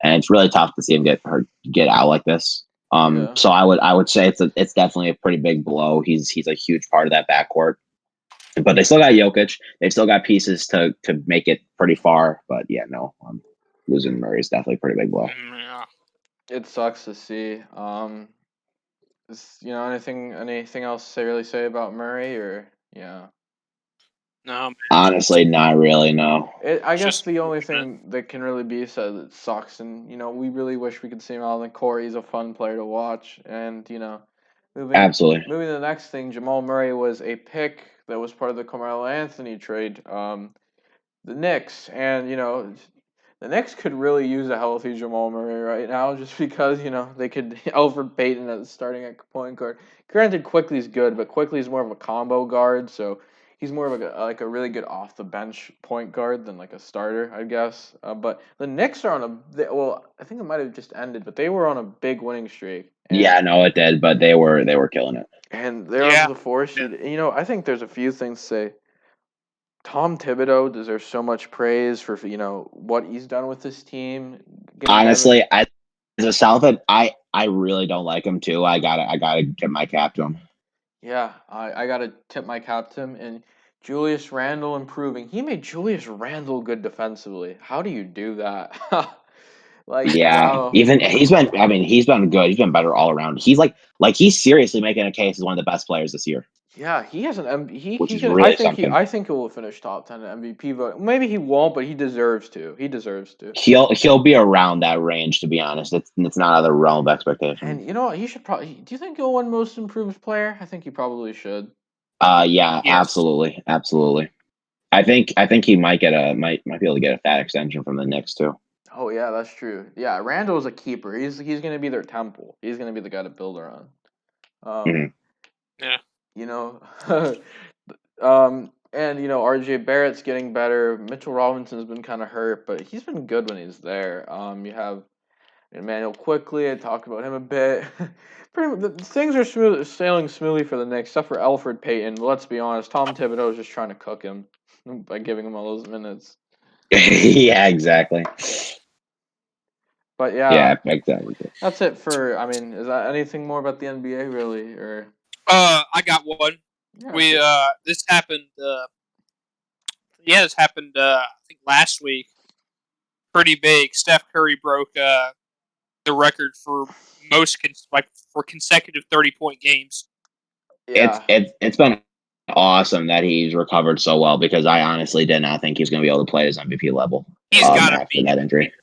and it's really tough to see him get out like this. Yeah. So I would say it's definitely a pretty big blow. He's a huge part of that backcourt, but they still got Jokic. They've still got pieces to make it pretty far. But yeah, no, losing Murray is definitely a pretty big blow. Yeah. It sucks to see. Anything else to really say about Murray or yeah? No, man, Honestly, not really. No. I it's guess just the only unfortunate. thing that can really be said that sucks, and we really wish we could see him out on the court. He's a fun player to watch, and moving Absolutely. moving to the next thing, Jamal Murray was a pick that was part of the Carmelo Anthony trade. The Knicks, and the Knicks could really use a healthy Jamal Murray right now, just because they could Alfred Payton as starting at point guard. Granted, Quickly's good, but Quickly's more of a combo guard, so he's more of like a really good off the bench point guard than like a starter, I guess. But the Knicks are on I think it might have just ended, but they were on a big winning streak, Yeah, no, it did, but they were killing it. and they're up Yeah. to the 4 seed. I think there's a few things to say. Tom Thibodeau deserves so much praise for what he's done with this team. Honestly, as a Southern, I really don't like him too. I gotta get my cap to him. Yeah, I gotta tip my cap to him, and Julius Randle improving. He made Julius Randle good defensively. How do you do that? Yeah, Wow. even he's been. I mean, he's been good. He's been better all around. He's he's seriously making a case as one of the best players this year, Yeah, he has an which he is could really something. I think he will finish top 10 MVP vote. Maybe he won't, but he deserves to. He deserves to. He'll be around that range. To be honest, it's not out of the realm of expectation. And you know what? He should probably. Do you think he'll win Most Improved Player? I think he probably should. Yeah, Yes. absolutely. I think he might be able to get a fat extension from the Knicks too. Oh yeah, that's true. Yeah, Randall's a keeper. He's gonna be their temple. He's gonna be the guy to build around. Um, Mhm. Yeah. you know, and R.J. Barrett's getting better. Mitchell Robinson's been kind of hurt, but he's been good when he's there. You have Emmanuel Quickly. I talked about him a bit. Things are sailing smoothly for the Knicks, except for Alfred Payton. Let's be honest, Tom Thibodeau is just trying to cook him by giving him all those minutes. Yeah, exactly. But yeah, Yeah, exactly. that's it for. I mean, is that anything more about the NBA really, or I got one. yeah? We this happened. This happened. I think last week. Pretty big. Steph Curry broke the record for for consecutive 30-point games. Yeah. It's been awesome that he's recovered so well because I honestly did not think he was going to be able to play at his MVP level He's got to after be. that injury.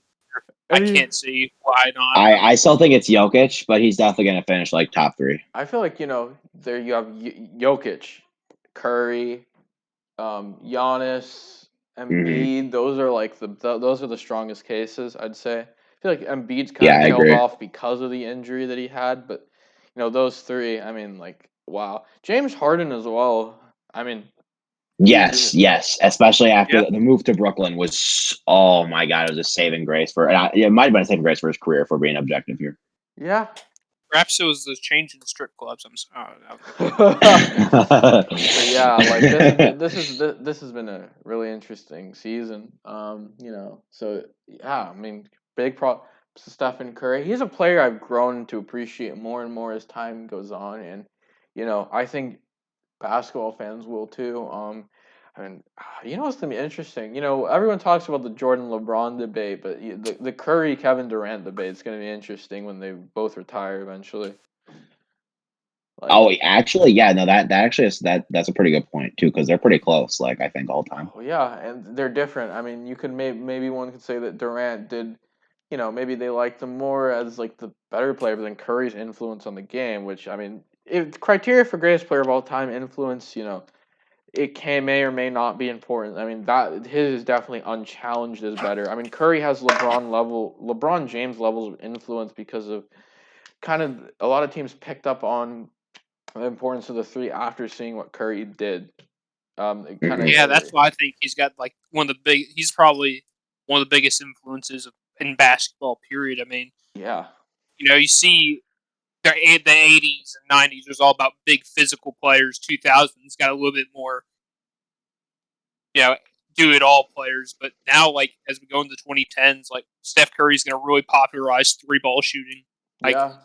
I can't see why not. I still think it's Jokic, but he's definitely going to finish top 3. I feel like there you have Jokic, Curry, Giannis, Mhm. Embiid. Those are like those are the strongest cases, I'd say. I feel like Embiid's kind Yeah, of I tailed agree. off because of the injury that he had, but those three, I mean, like, wow. James Harden as well. I mean, Yes. Especially after Yep. the move to Brooklyn was, oh my god, it was a saving grace for. It might have been a saving grace for his career, if we're being objective here. yeah. Perhaps it was the change in strip clubs. I'm sorry. But yeah, like this has been a really interesting season. So yeah, I mean, big props to Stephen Curry. He's a player I've grown to appreciate more and more as time goes on, and I think basketball fans will too. I mean, what's gonna be interesting? Everyone talks about the Jordan LeBron debate, but the Curry Kevin Durant debate is gonna be interesting when they both retire eventually. Oh, actually, yeah, no, that actually is that's a pretty good point too, because they're pretty close. Like I think all time. Oh yeah, and they're different. I mean, you could maybe one could say that Durant did, maybe they liked him more as like the better player than Curry's influence on the game. Which I mean, if criteria for greatest player of all time influence, may or may not be important. I mean that his is definitely unchallenged as better. I mean Curry has LeBron James levels of influence because of kind of a lot of teams picked up on the importance of the three after seeing what Curry did. It kind of Yeah, that's why I think he's got like one of the big. He's probably one of the biggest influences in basketball. Period. I mean, yeah. you see the '80s and '90s was all about big physical players. 2000s got a little bit more, do it all players. But now, like as we go into 2010s, like Steph Curry's going to really popularize three ball shooting. Like, Yeah.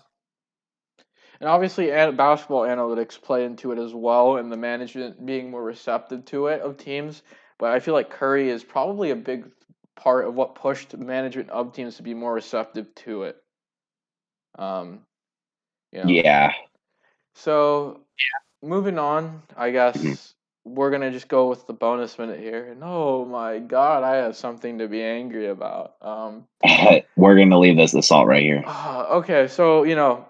And obviously, basketball analytics play into it as well, and the management being more receptive to it of teams. But I feel like Curry is probably a big part of what pushed management of teams to be more receptive to it. Um, Yeah. So, moving on, I guess we're gonna just go with the bonus minute here. And oh my God, I have something to be angry about. We're gonna leave this assault right here. Okay, so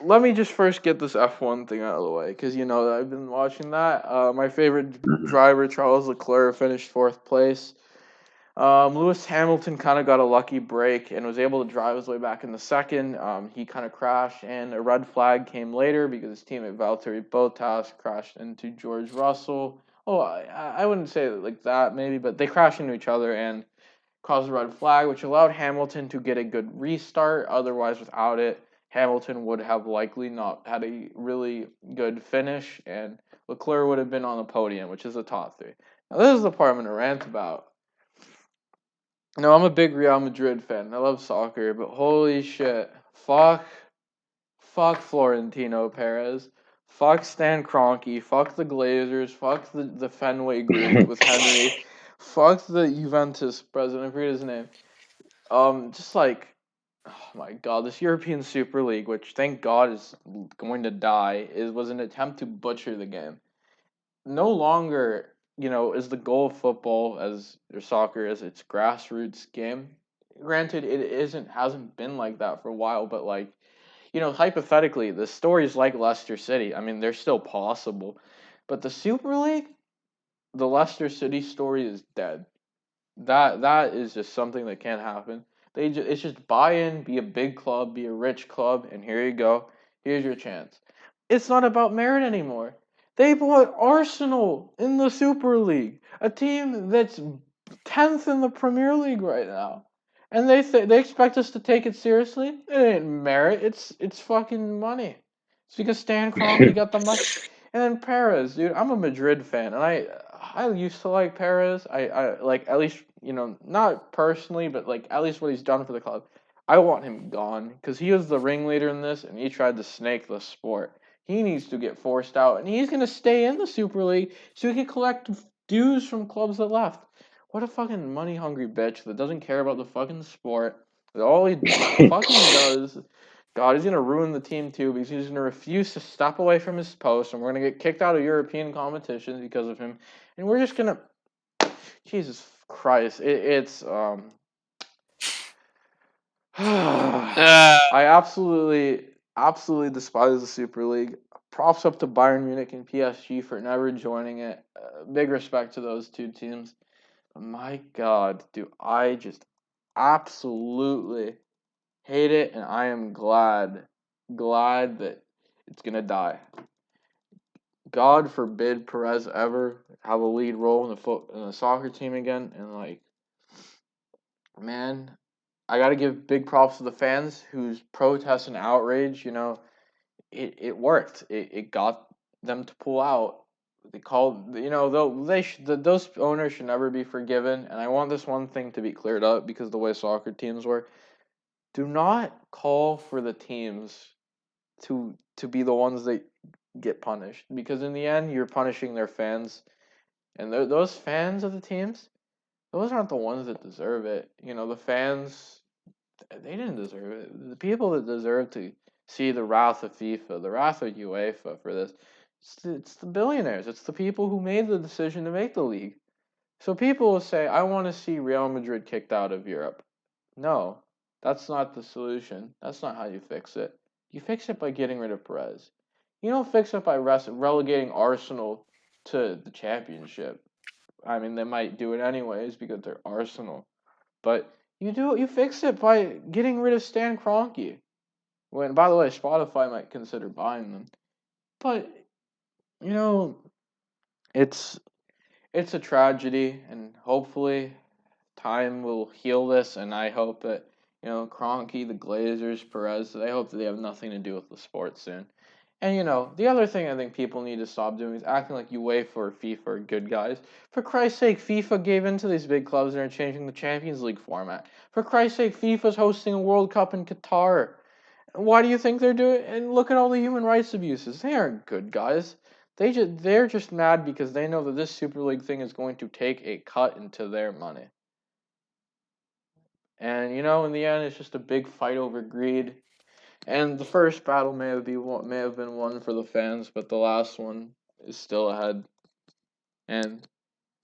let me just first get this F1 thing out of the way because I've been watching that. My favorite driver, Charles Leclerc, finished fourth place. Lewis Hamilton kind of got a lucky break and was able to drive his way back in the second. He kind of crashed, and a red flag came later because his teammate Valtteri Bottas crashed into George Russell. Oh, I wouldn't say it like that, maybe, but they crashed into each other and caused a red flag, which allowed Hamilton to get a good restart. Otherwise, without it, Hamilton would have likely not had a really good finish, and Leclerc would have been on the podium, which is the top three. Now, this is the part I'm going to rant about. I'm a big Real Madrid fan. I love soccer, but holy shit. Fuck Florentino Perez. Fuck Stan Kroenke. Fuck the Glazers. Fuck the Fenway group with Henry. Fuck the Juventus president. I forget his name. Just like, oh my god, this European Super League, which thank God is going to die, was an attempt to butcher the game. No longer, is the goal of football or soccer as its grassroots game. Granted, hasn't been like that for a while, but like, hypothetically, the stories like Leicester City, I mean, they're still possible, but the Super League, the Leicester City story is dead. That is just something that can't happen. It's just buy in, be a big club, be a rich club, and here you go. Here's your chance. It's not about merit anymore. They put Arsenal in the Super League, a team that's 10th in the Premier League right now. And they expect us to take it seriously? It ain't merit, it's fucking money. It's because Stan Kroenke got the money. And then Perez, dude, I'm a Madrid fan, and I used to like Perez. I like, at least, not personally, but like at least what he's done for the club. I want him gone because he was the ringleader in this, and he tried to snake the sport. He needs to get forced out, and he's gonna stay in the Super League so he can collect dues from clubs that left. What a fucking money hungry bitch that doesn't care about the fucking sport. That all he fucking does. God, he's gonna ruin the team too because he's gonna refuse to step away from his post, and we're gonna get kicked out of European competitions because of him. And we're just gonna, Jesus Christ, it's I absolutely despise the Super League. Props up to Bayern Munich and PSG for never joining it. Big respect to those two teams. But my God, do I just absolutely hate it, and I am glad that it's gonna die. God forbid Perez ever have a lead role in the soccer team again, and like, man, I gotta give big props to the fans whose protest and outrage. It worked. It got them to pull out. They called, those owners should never be forgiven. And I want this one thing to be cleared up because the way soccer teams work, do not call for the teams to be the ones that get punished, because in the end you're punishing their fans, and those fans of the teams, those aren't the ones that deserve it. The fans, they didn't deserve it. The people that deserve to see the wrath of FIFA, the wrath of UEFA for this, it's the billionaires. It's the people who made the decision to make the league. So people will say, I want to see Real Madrid kicked out of Europe. No, that's not the solution. That's not how you fix it. You fix it by getting rid of Perez. You don't fix it by relegating Arsenal to the championship. I mean, they might do it anyways because they're Arsenal. But you fix it by getting rid of Stan Kroenke. When, by the way, Spotify might consider buying them. But you know, it's it's a tragedy, and hopefully time will heal this. And I hope that Kroenke, the Glazers, Perez, I hope that they have nothing to do with the sport soon. And the other thing I think people need to stop doing is acting like UEFA or FIFA are good guys. For Christ's sake, FIFA gave in to these big clubs and are changing the Champions League format. For Christ's sake, FIFA's hosting a World Cup in Qatar. Why do you think they're doing? And look at all the human rights abuses. They aren't good guys. They're just mad because they know that this Super League thing is going to take a cut into their money. And in the end, it's just a big fight over greed. And the first battle may have been won for the fans, but the last one is still ahead. And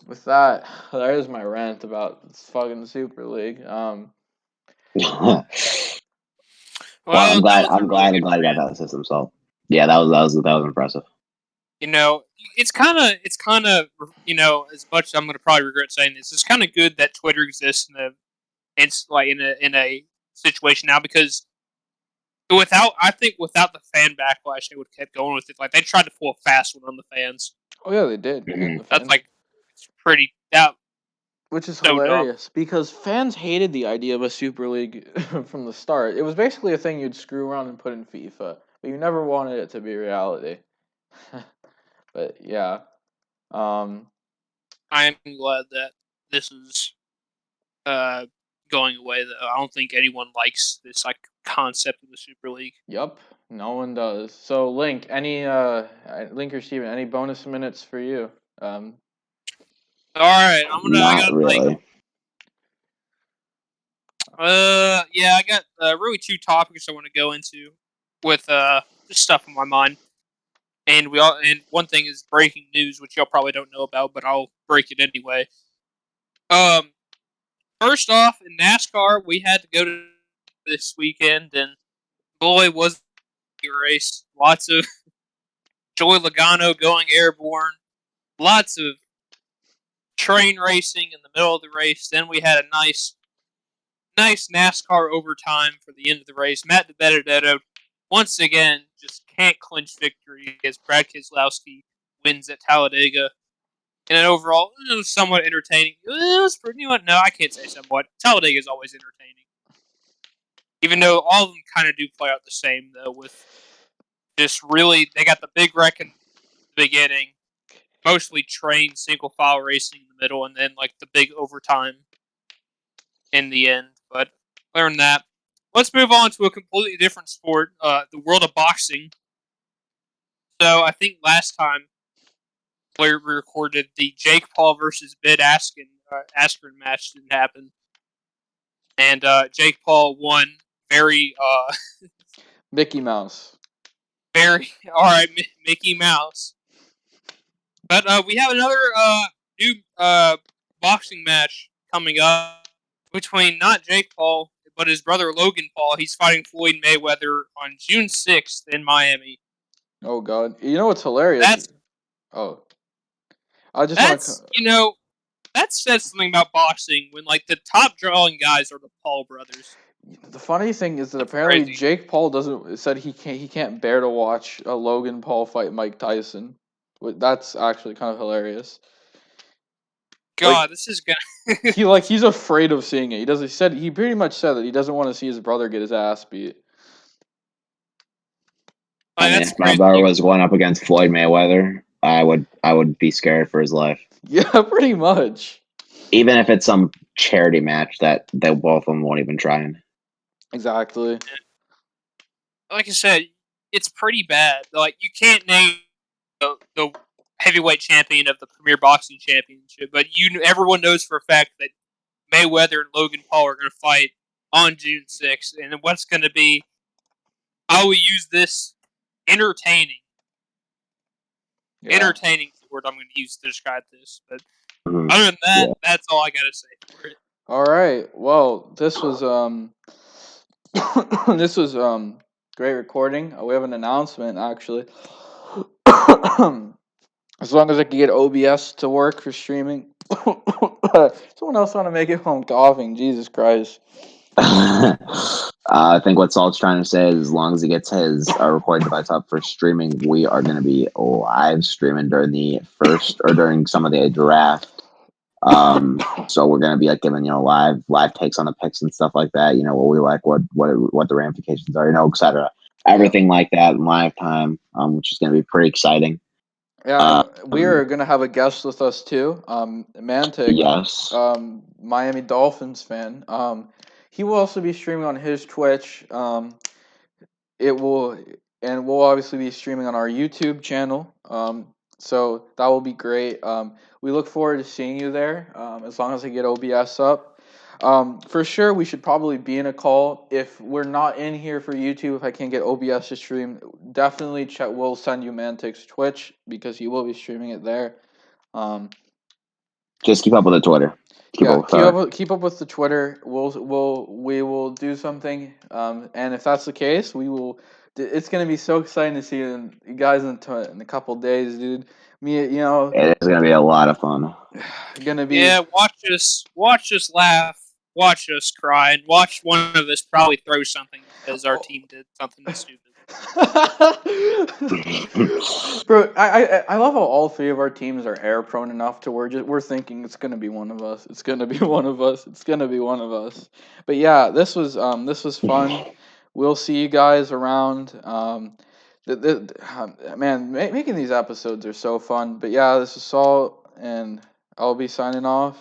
with that, that is my rant about this fucking Super League. Well, Well, I'm glad. that was a I'm really glad. I'm good glad you got rant. that system. So, yeah, that was impressive. It's kind of as much as I'm going to probably regret saying this, it's kind of good that Twitter exists in a situation now, because I think without the fan backlash, they would have kept going with it. Like, they tried to pull a fast one on the fans. Oh yeah, they did, Mhm. and the That's fans, it's pretty that which is so dumb. hilarious because fans hated the idea of a Super League from the start. It was basically a thing you'd screw around and put in FIFA, but you never wanted it to be reality. But yeah, um, I am glad that this is uh, going away, though. I don't think anyone likes this concept of the Super League. Yup, no one does. So, Link or Steven, any bonus minutes for you? All right, I Not got really. yeah, I got really two topics I want to go into with just stuff on my mind. And one thing is breaking news, which y'all probably don't know about, but I'll break it anyway. Um, First off, in NASCAR, we had to go to this weekend, and boy, was it a race! Lots of Joey Logano going airborne, lots of train racing in the middle of the race. Then we had a nice NASCAR overtime for the end of the race. Matt DiBenedetto once again just can't clinch victory as Brad Keselowski wins at Talladega. And then overall, it was somewhat entertaining. It was pretty much, no, I can't say somewhat. Talladega is always entertaining. Even though all of them kind of do play out the same, though, with just really, they got the big wreck in the beginning, mostly train single file racing in the middle, and then like the big overtime in the end. But learn that. Let's move on to a completely different sport, the world of boxing. So I think last time we recorded, the Jake Paul versus Ben Askren match didn't happen, and Jake Paul won very Mickey Mouse. very all right, Mickey Mouse. But we have another new boxing match coming up between not Jake Paul, but his brother Logan Paul. He's fighting Floyd Mayweather on June 6th in Miami. Oh God, you know what's hilarious? I just want to. That says something about boxing when like the top drawing guys are the Paul brothers. The funny thing is that That's apparently crazy. Jake Paul said he can't bear to watch Logan Paul fight Mike Tyson. That's actually kind of hilarious. Like God, this is gonna. he's afraid of seeing it. He pretty much said that he doesn't want to see his brother get his ass beat. I mean, That's if my crazy. brother was going up against Floyd Mayweather, I would be scared for his life. Yeah, pretty much. Even if it's some charity match that both of them won't even try in. Exactly. Like I said, it's pretty bad. Like you can't name the heavyweight champion of the Premier Boxing Championship, but everyone knows for a fact that Mayweather and Logan Paul are going to fight on June 6th, and what's going to be, I will use this entertaining. Yeah. Entertaining is the word I'm going to use to describe this. But Mhm. other than that, Yeah. that's all I got to say for it. All right. Well, this was this was great recording. We have an announcement actually. As long as I can get OBS to work for streaming. Someone else want to make it home coughing. Jesus Christ. I think what Salt's trying to say is as long as he gets his recording device up for streaming, we are going to be live streaming during the first or during some of the draft. So we're going to be like giving live takes on the picks and stuff like that. What we like, what the ramifications are, etc. Everything like that in live time, which is going to be pretty exciting. Yeah, and we are gonna have a guest with us too. Mantic, Yes. Miami Dolphins fan. He will also be streaming on his Twitch. It will, and we'll obviously be streaming on our YouTube channel. So that will be great. We look forward to seeing you there. As long as I get OBS up. For sure, we should probably be in a call. If we're not in here for YouTube, if I can't get OBS to stream, definitely check. We'll send you Mantic's Twitch because he will be streaming it there. Just keep up with the Twitter. Keep up with the Twitter. We will do something. And if that's the case, we will. It's gonna be so exciting to see you guys in a couple days, dude. It is going to be a lot of fun. Gonna be. Yeah, watch us laugh, watch us cry, and watch one of us probably throw something because our team did something stupid. Bro, I love how all three of our teams are air prone enough to we're thinking it's gonna be one of us. It's gonna be one of us. It's gonna be one of us. But yeah, this was fun. We'll see you guys around. Man, making these episodes are so fun. But yeah, this is Salt, and I'll be signing off.